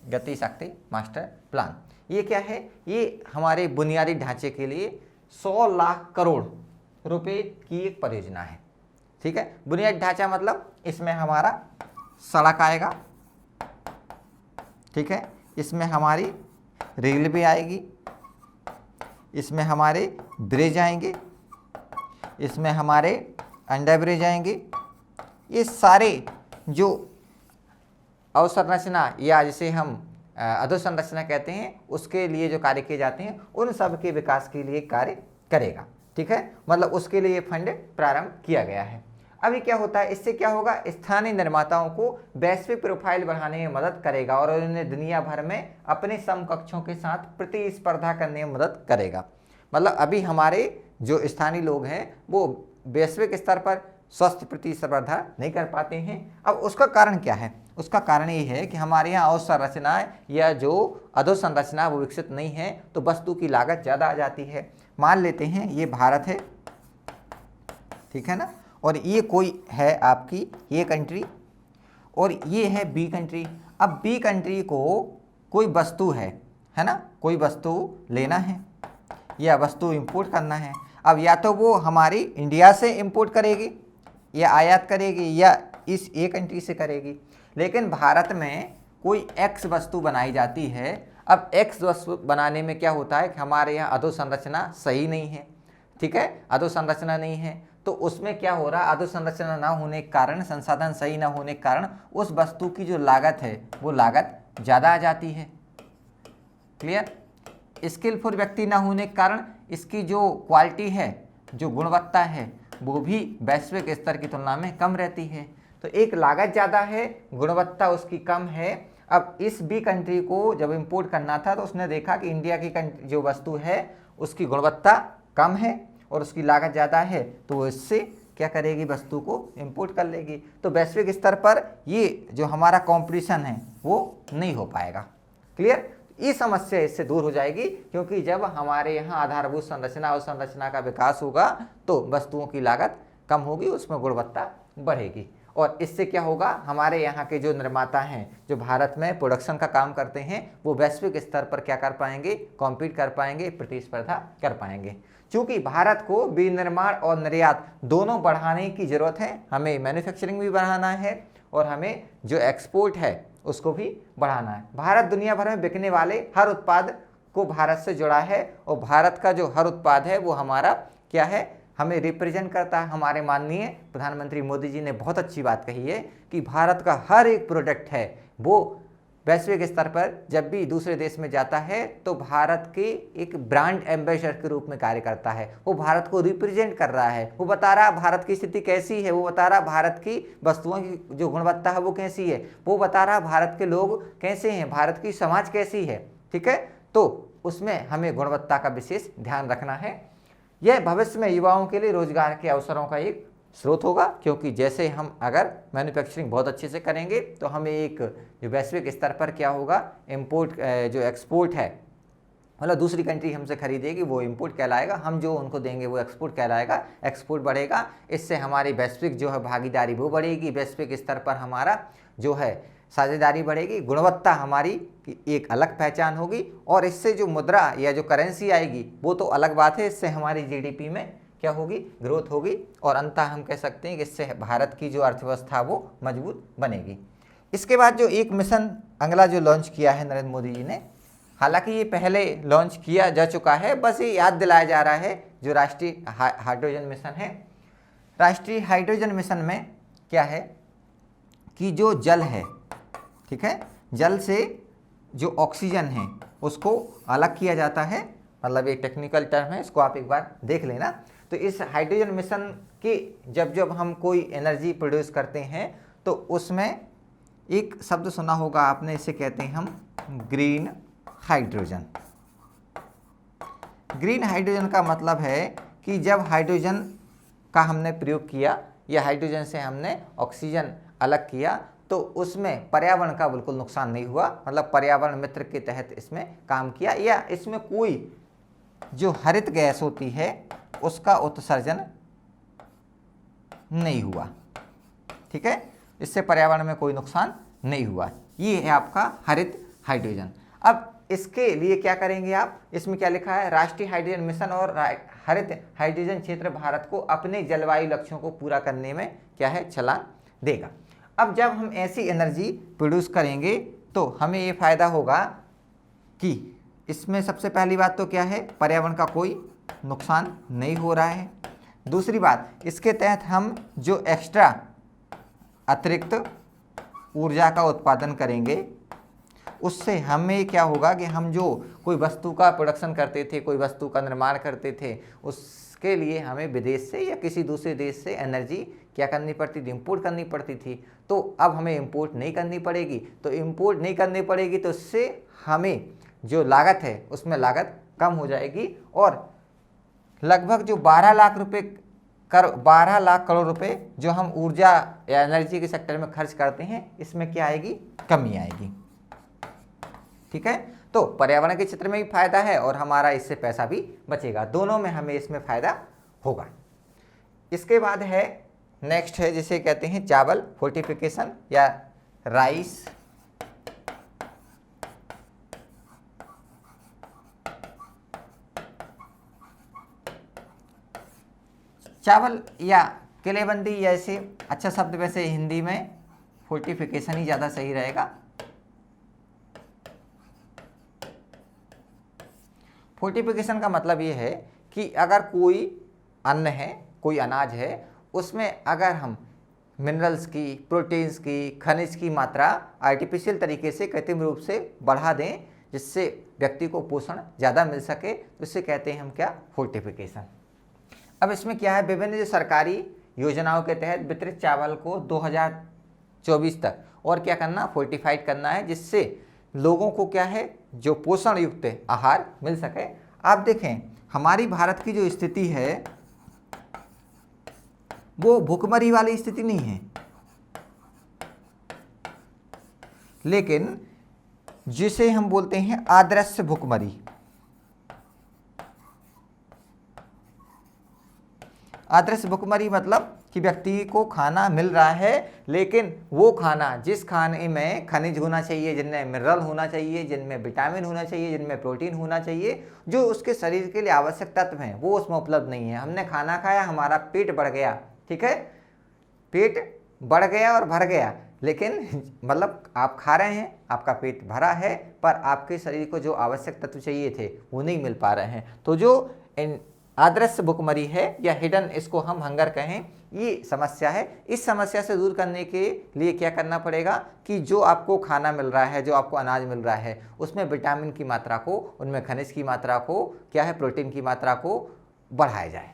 गति शक्ति मास्टर प्लान ये क्या है, ये हमारे बुनियादी ढांचे के लिए 100 लाख करोड़ रुपए की एक परियोजना है, ठीक है। बुनियादी ढांचा मतलब इसमें हमारा सड़क आएगा, ठीक है, इसमें हमारी रेलवे आएगी, इसमें हमारे ब्रिज आएंगे, इसमें हमारे अंडर ब्रिज आएंगे। ये सारे जो अवसंरचना या जिसे हम अधोसंरचना कहते हैं, उसके लिए जो कार्य किए जाते हैं, उन सब के विकास के लिए कार्य करेगा, ठीक है। मतलब उसके लिए फंड प्रारंभ किया गया है। अभी क्या होता है, इससे क्या होगा, स्थानीय निर्माताओं को वैश्विक प्रोफाइल बढ़ाने में मदद करेगा और उन्हें दुनिया भर में अपने समकक्षों के साथ प्रतिस्पर्धा करने में मदद करेगा। मतलब अभी हमारे जो स्थानीय लोग हैं वो वैश्विक स्तर पर स्वस्थ प्रतिस्पर्धा नहीं कर पाते हैं। अब उसका कारण क्या है, उसका कारण ये है कि हमारे यहाँ अवसंरचनाएं या जो अधोसंरचना वो विकसित नहीं है, तो वस्तु की लागत ज़्यादा आ जाती है। मान लेते हैं ये भारत है, ठीक है ना, और ये कोई है आपकी ये कंट्री, और ये है बी कंट्री। अब बी कंट्री को कोई वस्तु है ना, कोई वस्तु लेना है या वस्तु इंपोर्ट करना है। अब या तो वो हमारी इंडिया से इंपोर्ट करेगी या आयात करेगी या इस ए कंट्री से करेगी। लेकिन भारत में कोई एक्स वस्तु बनाई जाती है, अब एक्स वस्तु बनाने में क्या होता है कि हमारे यहाँ अधोसंरचना सही नहीं है, ठीक है, अधोसंरचना नहीं है, तो उसमें क्या हो रहा है, अधोसंरचना ना होने के कारण, संसाधन सही ना होने के कारण उस वस्तु की जो लागत है वो लागत ज़्यादा आ जाती है। क्लियर? स्किलफुल व्यक्ति ना होने के कारण इसकी जो क्वालिटी है, जो गुणवत्ता है, वो भी वैश्विक स्तर की तुलना में कम रहती है। तो एक लागत ज़्यादा है, गुणवत्ता उसकी कम है। अब इस बी कंट्री को जब इंपोर्ट करना था तो उसने देखा कि इंडिया की जो वस्तु है उसकी गुणवत्ता कम है और उसकी लागत ज़्यादा है, तो वो इससे क्या करेगी, वस्तु को इंपोर्ट कर लेगी। तो वैश्विक स्तर पर ये जो हमारा कंपटीशन है वो नहीं हो पाएगा। क्लियर? ये समस्या इससे दूर हो जाएगी, क्योंकि जब हमारे यहाँ आधारभूत संरचना और संरचना का विकास होगा तो वस्तुओं की लागत कम होगी, उसमें गुणवत्ता बढ़ेगी। और इससे क्या होगा, हमारे यहाँ के जो निर्माता हैं, जो भारत में प्रोडक्शन का काम करते हैं, वो वैश्विक स्तर पर क्या कर पाएंगे, कॉम्पीट कर पाएंगे, प्रतिस्पर्धा कर पाएंगे। क्योंकि भारत को विनिर्माण और निर्यात दोनों बढ़ाने की जरूरत है, हमें मैन्युफैक्चरिंग भी बढ़ाना है और हमें जो एक्सपोर्ट है उसको भी बढ़ाना है। भारत दुनिया भर में बिकने वाले हर उत्पाद को भारत से जुड़ा है और भारत का जो हर उत्पाद है वो हमारा क्या है, हमें रिप्रेजेंट करता है। हमारे माननीय प्रधानमंत्री मोदी जी ने बहुत अच्छी बात कही है कि भारत का हर एक प्रोडक्ट है वो वैश्विक स्तर पर जब भी दूसरे देश में जाता है तो भारत के एक ब्रांड एम्बेसडर के रूप में कार्य करता है। वो भारत को रिप्रेजेंट कर रहा है, वो बता रहा है भारत की स्थिति कैसी है, वो बता रहा है भारत की वस्तुओं की जो गुणवत्ता है वो कैसी है, वो बता रहा है भारत के लोग कैसे हैं, भारत की समाज कैसी है। ठीक है, तो उसमें हमें गुणवत्ता का विशेष ध्यान रखना है। यह भविष्य में युवाओं के लिए रोजगार के अवसरों का एक स्रोत होगा, क्योंकि जैसे हम अगर मैन्युफैक्चरिंग बहुत अच्छे से करेंगे तो हमें एक जो वैश्विक स्तर पर क्या होगा, इंपोर्ट जो एक्सपोर्ट है, मतलब दूसरी कंट्री हमसे खरीदेगी वो इंपोर्ट कहलाएगा, हम जो उनको देंगे वो एक्सपोर्ट कहलाएगा, एक्सपोर्ट बढ़ेगा। इससे हमारी वैश्विक जो है भागीदारी वो बढ़ेगी, वैश्विक स्तर पर हमारा जो है साझेदारी बढ़ेगी, गुणवत्ता हमारी की एक अलग पहचान होगी और इससे जो मुद्रा या जो करेंसी आएगी वो तो अलग बात है, इससे हमारी जीडीपी में क्या होगी, ग्रोथ होगी और अंततः हम कह सकते हैं कि इससे भारत की जो अर्थव्यवस्था वो मजबूत बनेगी। इसके बाद जो एक मिशन अगला जो लॉन्च किया है नरेंद्र मोदी जी ने, हालांकि ये पहले लॉन्च किया जा चुका है, बस ये याद दिलाया जा रहा है, जो राष्ट्रीय हाइड्रोजन मिशन है। राष्ट्रीय हाइड्रोजन मिशन में क्या है कि जो जल है, ठीक है, जल से जो ऑक्सीजन है उसको अलग किया जाता है, मतलब एक टेक्निकल टर्म है, इसको आप एक बार देख लेना। तो इस हाइड्रोजन मिशन की जब हम कोई एनर्जी प्रोड्यूस करते हैं तो उसमें एक शब्द सुना होगा आपने, इसे कहते हैं हम ग्रीन हाइड्रोजन। ग्रीन हाइड्रोजन का मतलब है कि जब हाइड्रोजन का हमने प्रयोग किया या हाइड्रोजन से हमने ऑक्सीजन अलग किया तो उसमें पर्यावरण का बिल्कुल नुकसान नहीं हुआ, मतलब पर्यावरण मित्र के तहत इसमें काम किया, या इसमें कोई जो हरित गैस होती है उसका उत्सर्जन नहीं हुआ। ठीक है, इससे पर्यावरण में कोई नुकसान नहीं हुआ। ये है आपका हरित हाइड्रोजन। अब इसके लिए क्या करेंगे आप, इसमें क्या लिखा है, राष्ट्रीय हाइड्रोजन मिशन और हरित हाइड्रोजन क्षेत्र भारत को अपने जलवायु लक्ष्यों को पूरा करने में क्या है, छलांग देगा। अब जब हम ऐसी एनर्जी प्रोड्यूस करेंगे तो हमें ये फायदा होगा कि इसमें सबसे पहली बात तो क्या है, पर्यावरण का कोई नुकसान नहीं हो रहा है। दूसरी बात, इसके तहत हम जो एक्स्ट्रा अतिरिक्त ऊर्जा का उत्पादन करेंगे उससे हमें क्या होगा कि हम जो कोई वस्तु का प्रोडक्शन करते थे, कोई वस्तु का निर्माण करते थे, उसके लिए हमें विदेश से या किसी दूसरे देश से एनर्जी क्या करनी पड़ती थी, इंपोर्ट करनी पड़ती थी। तो अब हमें इंपोर्ट नहीं करनी पड़ेगी, तो इंपोर्ट नहीं करनी पड़ेगी तो इससे हमें जो लागत है उसमें लागत कम हो जाएगी और लगभग जो 12 लाख करोड़ रुपए जो हम ऊर्जा या एनर्जी के सेक्टर में खर्च करते हैं, इसमें क्या आएगी, कमी आएगी। ठीक है, तो पर्यावरण के क्षेत्र में भी फायदा है और हमारा इससे पैसा भी बचेगा, दोनों में हमें इसमें फायदा होगा। इसके बाद है नेक्स्ट है जिसे कहते हैं चावल फोर्टिफिकेशन या राइस। चावल या किलेबंदी जैसे अच्छा शब्द, वैसे हिंदी में फोर्टिफिकेशन ही ज़्यादा सही रहेगा। फोर्टिफिकेशन का मतलब ये है कि अगर कोई अन्न है, कोई अनाज है, उसमें अगर हम मिनरल्स की, प्रोटीन्स की, खनिज की मात्रा आर्टिफिशियल तरीके से कृत्रिम रूप से बढ़ा दें जिससे व्यक्ति को पोषण ज़्यादा मिल सके, तो इसे कहते हैं हम क्या, फोर्टिफिकेशन। अब इसमें क्या है, विभिन्न जो सरकारी योजनाओं के तहत वितरित चावल को 2024 तक और क्या करना, फोर्टिफाइड करना है, जिससे लोगों को क्या है, जो पोषण युक्त आहार मिल सके। आप देखें हमारी भारत की जो स्थिति है वो भुखमरी वाली स्थिति नहीं है, लेकिन जिसे हम बोलते हैं आदर्श भुखमरी। आदर्श भुखमरी मतलब कि व्यक्ति को खाना मिल रहा है, लेकिन वो खाना जिस खाने में खनिज होना चाहिए, जिनमें मिनरल होना चाहिए, जिनमें विटामिन होना चाहिए, जिनमें प्रोटीन होना चाहिए, जो उसके शरीर के लिए आवश्यक तत्व हैं, वो उसमें उपलब्ध नहीं है। हमने खाना खाया, हमारा पेट बढ़ गया, ठीक है, पेट बढ़ गया और भर गया, लेकिन मतलब आप खा रहे हैं, आपका पेट भरा है, पर आपके शरीर को जो आवश्यक तत्व चाहिए थे वो नहीं मिल पा रहे हैं। तो जो आदर्श भुखमरी है या हिडन, इसको हम हंगर कहें, ये समस्या है। इस समस्या से दूर करने के लिए क्या करना पड़ेगा कि जो आपको खाना मिल रहा है, जो आपको अनाज मिल रहा है, उसमें विटामिन की मात्रा को, उनमें खनिज की मात्रा को, क्या है, प्रोटीन की मात्रा को बढ़ाया जाए,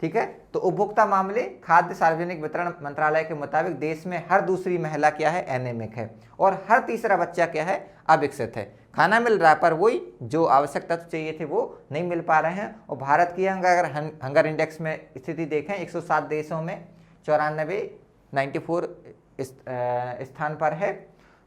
ठीक है। तो उपभोक्ता मामले खाद्य सार्वजनिक वितरण मंत्रालय के मुताबिक देश में हर दूसरी महिला क्या है, एनीमिक है, और हर तीसरा बच्चा क्या है, अविकसित है। खाना मिल रहा है पर वही जो आवश्यक तत्व चाहिए थे वो नहीं मिल पा रहे हैं। और भारत की अगर हंगर इंडेक्स में स्थिति देखें, 107 देशों में 94 स्थान पर है।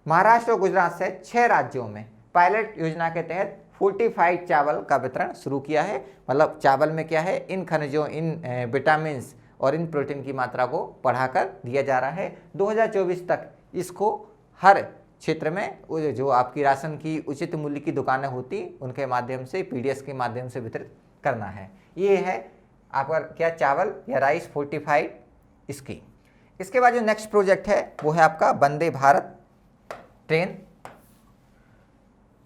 महाराष्ट्र और गुजरात से 6 राज्यों में पायलट योजना के तहत फोर्टिफाइड चावल का वितरण शुरू किया है। मतलब चावल में क्या है, इन खनिजों, इन विटामिन्स और इन प्रोटीन की मात्रा को बढ़ाकर दिया जा रहा है। 2024 तक इसको हर क्षेत्र में जो आपकी राशन की उचित मूल्य की दुकानें होती, उनके माध्यम से, पीडीएस के माध्यम से वितरित करना है। ये है आपका क्या, चावल या राइस फोर्टिफाइड स्कीम। इसके बाद जो नेक्स्ट प्रोजेक्ट है वो है आपका वंदे भारत ट्रेन।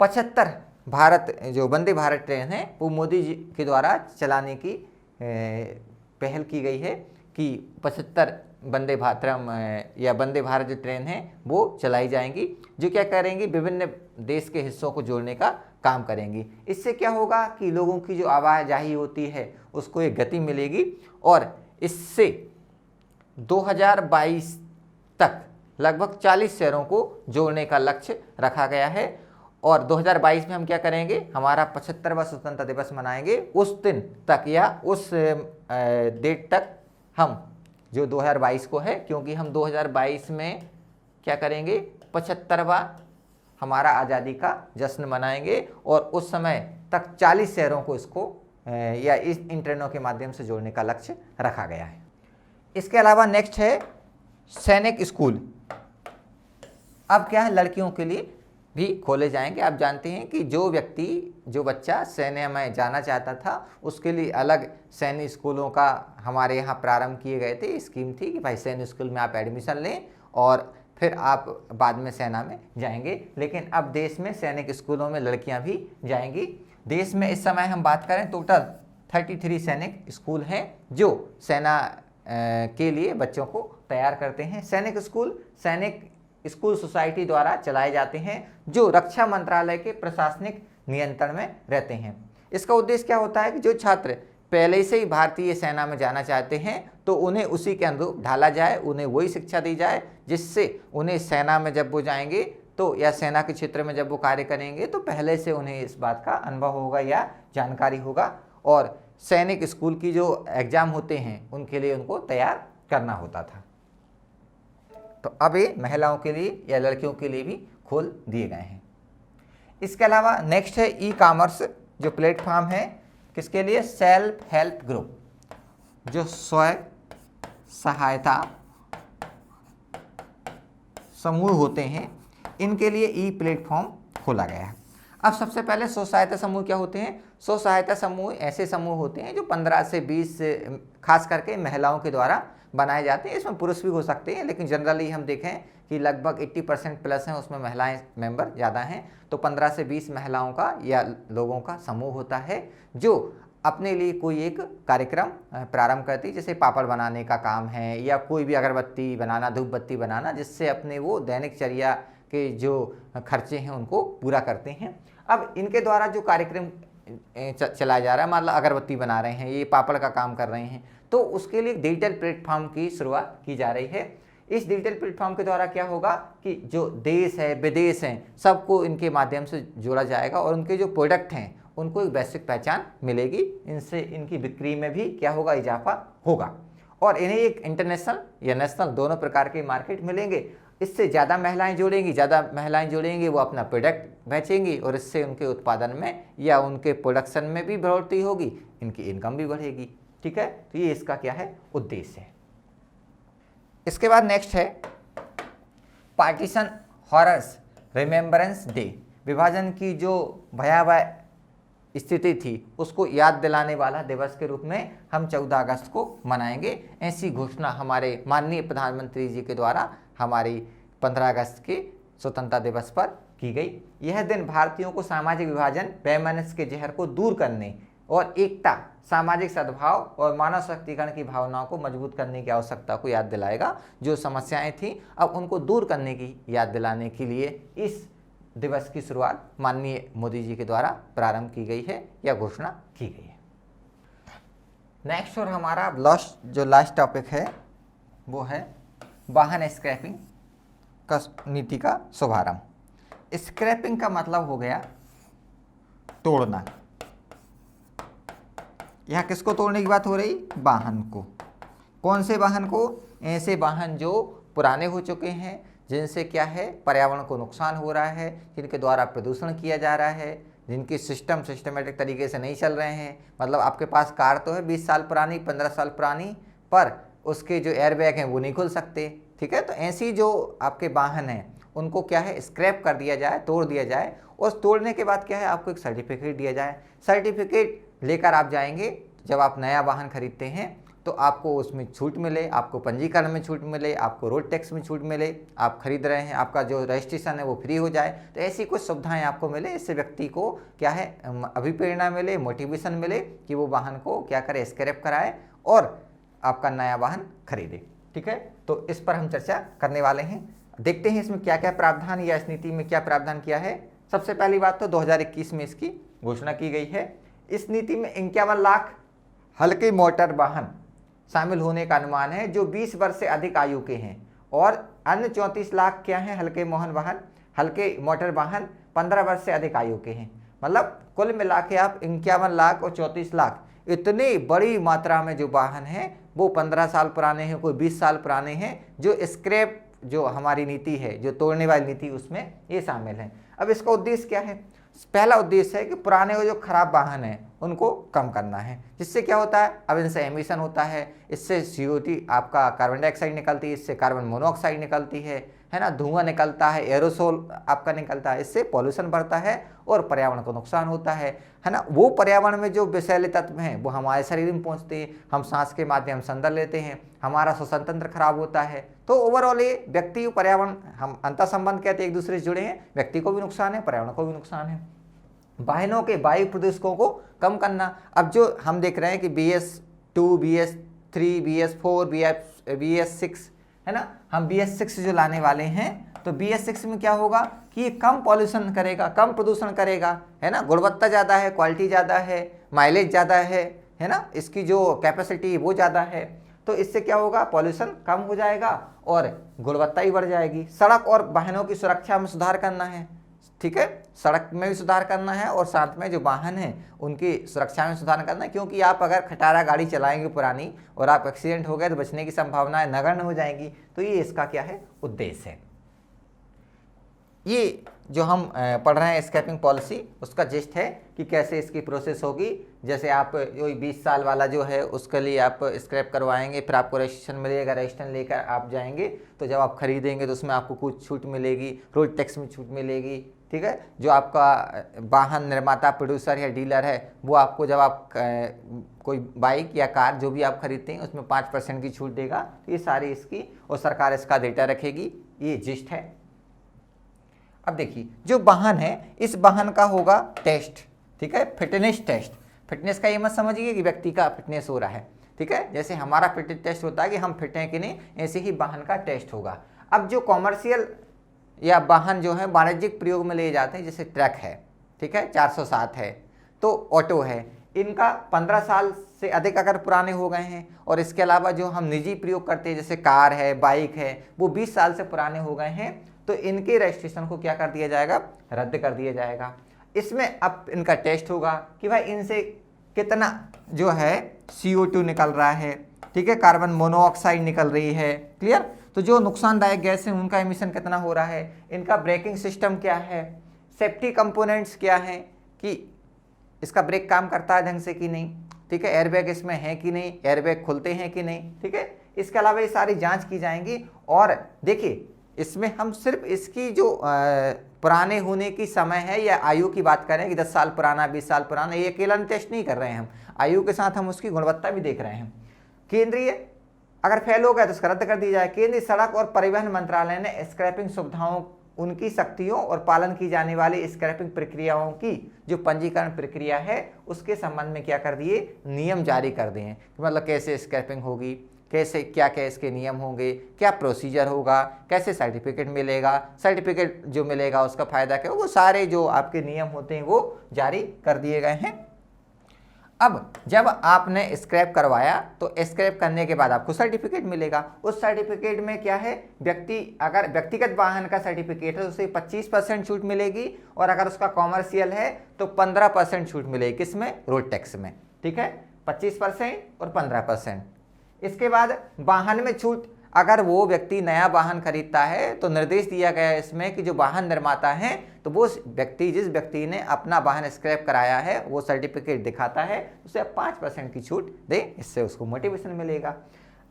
75 भारत, जो वंदे भारत ट्रेन है वो मोदी जी के द्वारा चलाने की पहल की गई है कि 75 वंदे भारतम या वंदे भारत जो ट्रेन है वो चलाई जाएंगी, जो क्या करेंगी, विभिन्न देश के हिस्सों को जोड़ने का काम करेंगी। इससे क्या होगा कि लोगों की जो आवाजाही होती है उसको एक गति मिलेगी, और इससे 2022 तक लगभग 40 शहरों को जोड़ने का लक्ष्य रखा गया है। और 2022 में हम क्या करेंगे, हमारा 75वां स्वतंत्रता दिवस मनाएंगे। उस दिन तक या उस डेट तक हम, जो 2022 को है, क्योंकि हम 2022 में क्या करेंगे, 75वां हमारा आज़ादी का जश्न मनाएंगे, और उस समय तक 40 शहरों को इसको या इन ट्रेनों के माध्यम से जोड़ने का लक्ष्य रखा गया है। इसके अलावा नेक्स्ट है सैनिक स्कूल। अब क्या है, लड़कियों के लिए भी खोले जाएंगे। आप जानते हैं कि जो बच्चा सैन्य में जाना चाहता था उसके लिए अलग सैन्य स्कूलों का हमारे यहाँ प्रारंभ किए गए थे। स्कीम थी कि भाई सैन्य स्कूल में आप एडमिशन लें और फिर आप बाद में सेना में जाएंगे। लेकिन अब देश में सैनिक स्कूलों में लड़कियां भी जाएंगी। देश में इस समय हम बात करें टोटल 33 सैनिक स्कूल हैं जो सेना के लिए बच्चों को तैयार करते हैं। सैनिक स्कूल सोसाइटी द्वारा चलाए जाते हैं जो रक्षा मंत्रालय के प्रशासनिक नियंत्रण में रहते हैं। इसका उद्देश्य क्या होता है कि जो छात्र पहले से ही भारतीय सेना में जाना चाहते हैं तो उन्हें उसी के अनुरूप ढाला जाए, उन्हें वही शिक्षा दी जाए जिससे उन्हें सेना में जब वो जाएंगे तो या सेना के क्षेत्र में जब वो कार्य करेंगे तो पहले से उन्हें इस बात का अनुभव होगा या जानकारी होगा। और सैनिक स्कूल की जो एग्ज़ाम होते हैं उनके लिए उनको तैयार करना होता था। तो अब ये महिलाओं के लिए या लड़कियों के लिए भी खोल दिए गए हैं। इसके अलावा नेक्स्ट है ई कॉमर्स जो प्लेटफॉर्म है, किसके लिए, सेल्फ हेल्प ग्रुप, जो स्वयं सहायता समूह होते हैं, इनके लिए ई प्लेटफॉर्म खोला गया है। अब सबसे पहले स्व सहायता समूह क्या होते हैं। स्व सहायता समूह ऐसे समूह होते हैं जो 15 से 20 खास करके महिलाओं के द्वारा बनाए जाते हैं। इसमें पुरुष भी हो सकते हैं, लेकिन जनरली हम देखें कि लगभग 80% प्लस हैं, उसमें महिलाएं मेंबर ज़्यादा हैं। तो 15 से 20 महिलाओं का या लोगों का समूह होता है जो अपने लिए कोई एक कार्यक्रम प्रारंभ करती है, जैसे पापड़ बनाने का काम है या कोई भी अगरबत्ती बनाना, धूप बत्ती बनाना, जिससे अपने वो दैनिक चर्या के जो खर्चे हैं उनको पूरा करते हैं। अब इनके द्वारा जो कार्यक्रम चलाया जा रहा है, मतलब अगरबत्ती बना रहे हैं, ये पापड़ का काम कर रहे हैं, तो उसके लिए डिजिटल प्लेटफॉर्म की शुरुआत की जा रही है। इस डिजिटल प्लेटफॉर्म के द्वारा क्या होगा कि जो देश है, विदेश हैं, सबको इनके माध्यम से जोड़ा जाएगा और उनके जो प्रोडक्ट हैं उनको एक वैश्विक पहचान मिलेगी। इनसे इनकी बिक्री में भी क्या होगा, इजाफा होगा और इन्हें एक इंटरनेशनल या नेशनल दोनों प्रकार के मार्केट मिलेंगे। इससे ज़्यादा महिलाएं जोड़ेंगी, वो अपना प्रोडक्ट बेचेंगी और इससे उनके उत्पादन में या उनके प्रोडक्शन में भी बढ़ोतरी होगी, इनकी इनकम भी बढ़ेगी। ठीक है, तो ये इसका क्या है, उद्देश्य है। इसके बाद नेक्स्ट है पार्टीशन हॉरर्स रिमेम्बरेंस डे। विभाजन की जो भयावह स्थिति थी उसको याद दिलाने वाला दिवस के रूप में हम 14 अगस्त को मनाएंगे। ऐसी घोषणा हमारे माननीय प्रधानमंत्री जी के द्वारा हमारी 15 अगस्त के स्वतंत्रता दिवस पर की गई। यह दिन भारतीयों को सामाजिक विभाजन, वैमनस्य के जहर को दूर करने और एकता, सामाजिक सद्भाव और मानव शक्तिकरण की भावनाओं को मजबूत करने की आवश्यकता को याद दिलाएगा। जो समस्याएं थी अब उनको दूर करने की याद दिलाने के लिए इस दिवस की शुरुआत माननीय मोदी जी के द्वारा प्रारंभ की गई है या घोषणा की गई है। नेक्स्ट और हमारा लास्ट टॉपिक है वो है वाहन स्क्रैपिंग का नीति का शुभारंभ। स्क्रैपिंग का मतलब हो गया तोड़ना। यह किसको तोड़ने की बात हो रही, वाहन को। कौन से वाहन को, ऐसे वाहन जो पुराने हो चुके हैं, जिनसे क्या है पर्यावरण को नुकसान हो रहा है, जिनके द्वारा प्रदूषण किया जा रहा है, जिनकी सिस्टमेटिक तरीके से नहीं चल रहे हैं। मतलब आपके पास कार तो है 20 साल पुरानी, 15 साल पुरानी, पर उसके जो एयरबैग हैं वो नहीं खुल सकते। ठीक है, तो ऐसी जो आपके वाहन हैं उनको क्या है, स्क्रैप कर दिया जाए, तोड़ दिया जाए। और तोड़ने के बाद क्या है, आपको एक सर्टिफिकेट दिया जाए। सर्टिफिकेट लेकर आप जाएंगे, जब आप नया वाहन खरीदते हैं तो आपको उसमें छूट मिले, आपको पंजीकरण में छूट मिले, आपको रोड टैक्स में छूट मिले, आप खरीद रहे हैं, आपका जो रजिस्ट्रेशन है वो फ्री हो जाए। तो ऐसी कुछ सुविधाएं आपको मिले, इससे व्यक्ति को क्या है, अभिप्रेरणा मिले, मोटिवेशन मिले कि वो वाहन को क्या करे, स्क्रैप कराए और आपका नया वाहन खरीदे। ठीक है, तो इस पर हम चर्चा करने वाले हैं। देखते हैं इसमें क्या क्या प्रावधान या इस नीति में क्या प्रावधान किया है। सबसे पहली बात तो 2021 में इसकी घोषणा की गई है। इस नीति में 51 लाख हल्के मोटर वाहन शामिल होने का अनुमान है जो 20 वर्ष से अधिक आयु के हैं, और अन्य 34 लाख क्या हैं, हल्के मोटर वाहन 15 वर्ष से अधिक आयु के हैं। मतलब कुल मिला के आप 51 लाख और 34 लाख इतनी बड़ी मात्रा में जो वाहन हैं वो 15 साल पुराने हैं, कोई 20 साल पुराने हैं, जो स्क्रैप जो हमारी नीति है, जो तोड़ने वाली नीति, उसमें ये शामिल है। अब इसका उद्देश्य क्या है? पहला उद्देश्य है कि पुराने जो खराब वाहन हैं उनको कम करना है। जिससे क्या होता है, अब इनसे एमिशन होता है, इससे CO2 आपका कार्बन डाइऑक्साइड निकलती है, इससे कार्बन मोनोऑक्साइड निकलती है ना, धुआं निकलता है, एरोसोल आपका निकलता है, इससे पॉल्यूशन बढ़ता है और पर्यावरण को नुकसान होता है ना। वो पर्यावरण में जो विषैले तत्व हैं वो हमारे शरीर में पहुंचते हैं, हम सांस के माध्यम से अंदर लेते हैं, हमारा श्वसन तंत्र खराब होता है। तो ओवरऑल ये व्यक्ति पर्यावरण, हम अंतर संबंध कहते हैं, एक दूसरे से जुड़े हैं, व्यक्ति को भी नुकसान है, पर्यावरण को भी नुकसान है। वाहनों के वायु प्रदूषकों को कम करना। अब जो हम देख रहे हैं कि BS2, BS3, BS4, BS6 है ना, हम BS6 जो लाने वाले हैं तो BS6 में क्या होगा कि ये कम पॉल्यूशन करेगा, कम प्रदूषण करेगा, है ना। गुणवत्ता ज़्यादा है, क्वालिटी ज़्यादा है, माइलेज ज़्यादा है ना, इसकी जो कैपेसिटी वो ज़्यादा है। तो इससे क्या होगा, पॉल्यूशन कम हो जाएगा और गुणवत्ता ही बढ़ जाएगी। सड़क और वाहनों की सुरक्षा में सुधार करना है। ठीक है, सड़क में भी सुधार करना है और साथ में जो वाहन हैं उनकी सुरक्षा में सुधार करना है, क्योंकि आप अगर खटारा गाड़ी चलाएंगे पुरानी और आप एक्सीडेंट हो गए तो बचने की संभावनाएं नगण्य हो जाएंगी। तो ये इसका क्या है, उद्देश्य है। ये जो हम पढ़ रहे हैं स्क्रैपिंग पॉलिसी, उसका जिस्ट है कि कैसे इसकी प्रोसेस होगी। जैसे आप जो 20 साल वाला जो है उसके लिए आप स्क्रैप करवाएंगे, फिर आपको रजिस्ट्रेशन मिलेगा, रजिस्ट्रेशन लेकर आप जाएंगे, तो जब आप खरीदेंगे तो उसमें आपको कुछ छूट मिलेगी, रोड टैक्स में छूट मिलेगी। ठीक है। जो आपका वाहन निर्माता, प्रोड्यूसर या डीलर है, वो आपको जब आप कोई बाइक या कार जो भी आप खरीदते हैं उसमें 5% की छूट देगा। तो ये सारी इसकी, और सरकार इसका डेटा रखेगी, ये जिस्ट है। अब देखिए जो वाहन है, इस वाहन का होगा टेस्ट, ठीक है, फिटनेस टेस्ट। फिटनेस का ये मत समझिए कि व्यक्ति का फिटनेस हो रहा है, ठीक है। जैसे हमारा फिटनेस टेस्ट होता है कि हम फिट हैं कि नहीं, ऐसे ही वाहन का टेस्ट होगा। अब जो कॉमर्शियल या वाहन जो है वाणिज्यिक प्रयोग में ले जाते हैं, जैसे ट्रक है, ठीक है, 407 है, तो ऑटो है, इनका 15 साल से अधिक अगर पुराने हो गए हैं, और इसके अलावा जो हम निजी प्रयोग करते हैं जैसे कार है, बाइक है, वो 20 साल से पुराने हो गए हैं, तो इनके रजिस्ट्रेशन को क्या कर दिया जाएगा, रद्द कर दिया जाएगा। इसमें अब इनका टेस्ट होगा कि भाई इनसे कितना जो है CO2 निकल रहा है, ठीक है, कार्बन मोनोऑक्साइड निकल रही है, क्लियर। तो जो नुकसानदायक गैस है उनका एमिशन कितना हो रहा है, इनका ब्रेकिंग सिस्टम क्या है, सेफ्टी कंपोनेंट्स क्या है, कि इसका ब्रेक काम करता है ढंग से कि नहीं, ठीक है, एयरबैग इसमें है कि नहीं, एयरबैग खुलते हैं कि नहीं, ठीक है। इसके अलावा ये सारी जांच की जाएंगी। और देखिए इसमें हम सिर्फ इसकी जो पुराने होने की समय है या आयु की बात करें कि 10 साल पुराना, 20 साल पुराना, ये अकेला टेस्ट नहीं कर रहे हैं हम, आयु के साथ हम उसकी गुणवत्ता भी देख रहे हैं। केंद्रीय अगर फेल हो गया तो इसका रद्द कर दिया जाए। केंद्रीय सड़क और परिवहन मंत्रालय ने स्क्रैपिंग सुविधाओं, उनकी शक्तियों और पालन की जाने वाली स्क्रैपिंग प्रक्रियाओं की जो पंजीकरण प्रक्रिया है उसके संबंध में क्या कर दिए, नियम जारी कर दिए हैं। मतलब कैसे स्क्रैपिंग होगी, कैसे क्या क्या इसके नियम होंगे, क्या प्रोसीजर होगा, कैसे सर्टिफिकेट मिलेगा, सर्टिफिकेट जो मिलेगा उसका फ़ायदा क्या, वो सारे जो आपके नियम होते हैं वो जारी कर दिए गए हैं। अब जब आपने स्क्रैप करवाया तो स्क्रैप करने के बाद आपको सर्टिफिकेट मिलेगा। उस सर्टिफिकेट में क्या है, व्यक्ति अगर व्यक्तिगत वाहन का सर्टिफिकेट है तो उसे 25% छूट मिलेगी, और अगर उसका कॉमर्शियल है तो 15% छूट मिलेगी। किसमें, रोड टैक्स में, ठीक है, 25% और 15%। इसके बाद वाहन में छूट, अगर वो व्यक्ति नया वाहन खरीदता है तो निर्देश दिया गया है इसमें कि जो वाहन निर्माता है तो वो व्यक्ति, जिस व्यक्ति ने अपना वाहन स्क्रैप कराया है वो सर्टिफिकेट दिखाता है, उसे 5% की छूट दे, इससे उसको मोटिवेशन मिलेगा।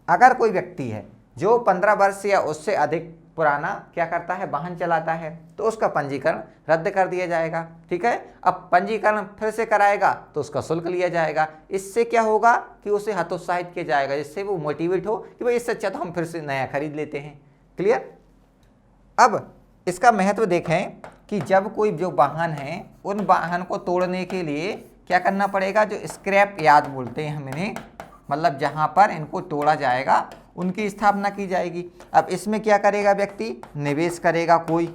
अगर कोई व्यक्ति है जो 15 वर्ष या उससे अधिक पुराना क्या करता है, वाहन चलाता है, तो उसका पंजीकरण रद्द कर दिया जाएगा, ठीक है। अब पंजीकरण फिर से कराएगा तो उसका शुल्क लिया जाएगा। इससे क्या होगा कि उसे हतोत्साहित किया जाएगा, जिससे वो मोटिवेट हो कि भाई इससे अच्छा तो हम फिर से नया खरीद लेते हैं, क्लियर। अब इसका महत्व देखें कि जब कोई जो वाहन है उन वाहन को तोड़ने के लिए क्या करना पड़ेगा, जो स्क्रैप यार्ड बोलते हैं हम इन्हें, मतलब जहाँ पर इनको तोड़ा जाएगा उनकी स्थापना की जाएगी। अब इसमें क्या करेगा व्यक्ति, निवेश करेगा कोई,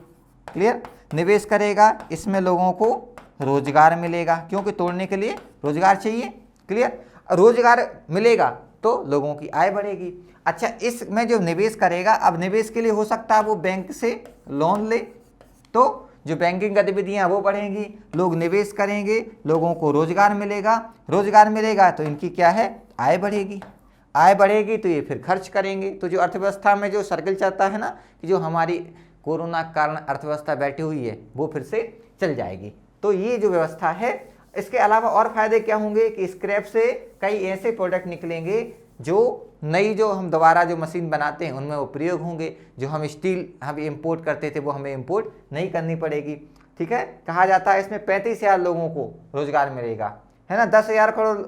क्लियर, निवेश करेगा, इसमें लोगों को रोजगार मिलेगा, क्योंकि तोड़ने के लिए रोजगार चाहिए, क्लियर। रोजगार मिलेगा तो लोगों की आय बढ़ेगी। अच्छा, इसमें जो निवेश करेगा, अब निवेश के लिए हो सकता है वो बैंक से लोन ले, तो जो बैंकिंग गतिविधियां वो बढ़ेंगी, लोग निवेश करेंगे, लोगों को रोजगार मिलेगा, रोजगार मिलेगा तो इनकी क्या है, आय बढ़ेगी, आय बढ़ेगी तो ये फिर खर्च करेंगे। तो जो अर्थव्यवस्था में जो सर्कल चलता है ना, कि जो हमारी कोरोना के कारण अर्थव्यवस्था बैठी हुई है वो फिर से चल जाएगी। तो ये जो व्यवस्था है, इसके अलावा और फायदे क्या होंगे कि स्क्रैप से कई ऐसे प्रोडक्ट निकलेंगे जो नई, जो हम दोबारा जो मशीन बनाते हैं उनमें वो प्रयोग होंगे। जो हम स्टील हम इंपोर्ट करते थे वो हमें इंपोर्ट नहीं करनी पड़ेगी, ठीक है। कहा जाता है इसमें 35,000 लोगों को रोजगार मिलेगा, है ना, 10,000 करोड़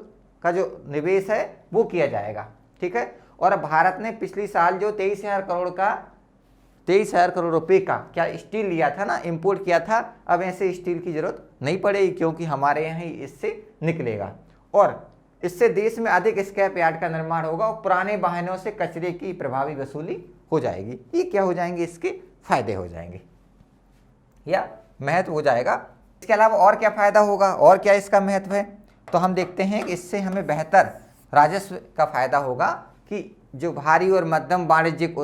का जो निवेश है वो किया जाएगा, ठीक है। और भारत ने पिछली साल जो 23,000 करोड़ रुपए का क्या स्टील लिया था ना, इंपोर्ट किया था, अब ऐसे स्टील की जरूरत नहीं पड़ेगी, क्योंकि हमारे यहाँ ही इससे निकलेगा। और इससे देश में अधिक स्क्रैप यार्ड का निर्माण होगा और पुराने वाहनों से कचरे की प्रभावी वसूली हो जाएगी। ये क्या हो जाएंगे, इसके फायदे हो जाएंगे या महत्व हो जाएगा। इसके अलावा और क्या फायदा होगा, और क्या इसका महत्व है, तो हम देखते हैं कि इससे हमें बेहतर राजस्व का फायदा होगा कि जो भारी और मध्यम वाणिज्यिक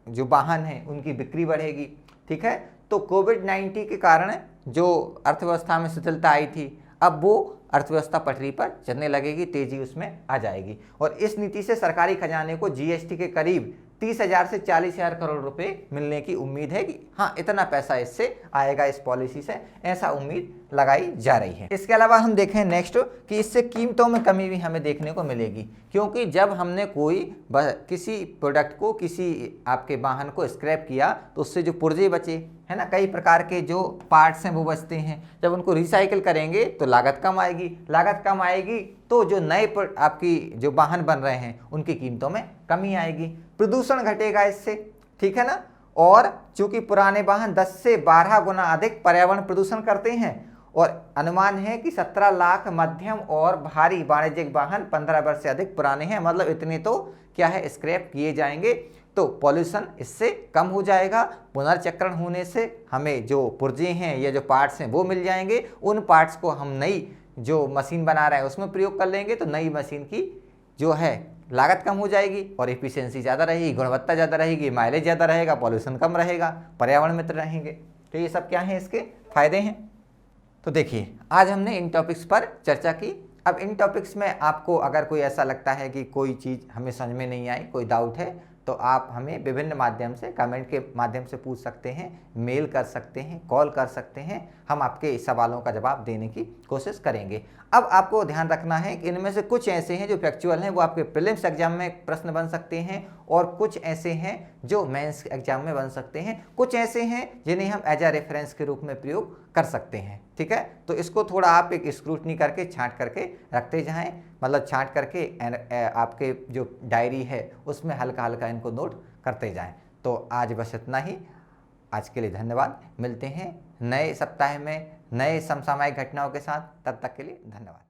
जो वाहन हैं उनकी बिक्री बढ़ेगी, ठीक है। तो कोविड-19 के कारण जो अर्थव्यवस्था में शिथिलता आई थी, अब वो अर्थव्यवस्था पटरी पर चलने लगेगी, तेजी उसमें आ जाएगी। और इस नीति से सरकारी खजाने को GST के करीब 30,000 से 40,000 करोड़ रुपए मिलने की उम्मीद है कि हाँ, इतना पैसा इससे आएगा, इस पॉलिसी से, ऐसा उम्मीद लगाई जा रही है। इसके अलावा हम देखें नेक्स्ट कि इससे कीमतों में कमी भी हमें देखने को मिलेगी, क्योंकि जब हमने कोई किसी प्रोडक्ट को, किसी आपके वाहन को स्क्रैप किया तो उससे जो पुर्जे बचे है ना, कई प्रकार के जो पार्ट्स हैं वो बचते हैं, जब उनको रिसाइकिल करेंगे तो लागत कम आएगी, लागत कम आएगी तो जो नए आपकी जो वाहन बन रहे हैं उनकी कीमतों में कमी आएगी, प्रदूषण घटेगा इससे, ठीक है ना। और चूंकि पुराने वाहन 10 से 12 गुना अधिक पर्यावरण प्रदूषण करते हैं और अनुमान है कि 17 लाख मध्यम और भारी वाणिज्यिक वाहन 15 वर्ष से अधिक पुराने हैं, मतलब इतने तो क्या है स्क्रैप किए जाएंगे, तो पॉल्यूशन इससे कम हो जाएगा। पुनर्चक्रण होने से हमें जो पुर्जे हैं या जो पार्ट्स हैं वो मिल जाएंगे, उन पार्ट्स को हम नई जो मशीन बना रहे हैं उसमें प्रयोग कर लेंगे, तो नई मशीन की जो है लागत कम हो जाएगी और एफिशिएंसी ज़्यादा रहेगी, गुणवत्ता ज़्यादा रहेगी, माइलेज ज़्यादा रहेगा, पॉल्यूशन कम रहेगा, पर्यावरण मित्र रहेंगे। तो ये सब क्या हैं, इसके फायदे हैं। तो देखिए आज हमने इन टॉपिक्स पर चर्चा की। अब इन टॉपिक्स में आपको अगर कोई ऐसा लगता है कि कोई चीज़ हमें समझ में नहीं आई, कोई डाउट है, तो आप हमें विभिन्न माध्यम से, कमेंट के माध्यम से पूछ सकते हैं, मेल कर सकते हैं, कॉल कर सकते हैं, हम आपके सवालों का जवाब देने की कोशिश करेंगे। अब आपको ध्यान रखना है कि इनमें से कुछ ऐसे हैं जो फैक्चुअल हैं, वो आपके प्रीलिम्स एग्जाम में प्रश्न बन सकते हैं, और कुछ ऐसे हैं जो मेंस एग्जाम में बन सकते हैं, कुछ ऐसे हैं जिन्हें हम एज अ रेफरेंस के रूप में प्रयोग कर सकते हैं, ठीक है। तो इसको थोड़ा आप एक स्क्रूटनी करके छांट करके रखते जाएं, मतलब छांट करके आपके जो डायरी है उसमें हल्का हल्का इनको नोट करते जाएं। तो आज बस इतना ही, आज के लिए धन्यवाद। मिलते हैं नए सप्ताह में नए समसामयिक घटनाओं के साथ, तब तक के लिए धन्यवाद।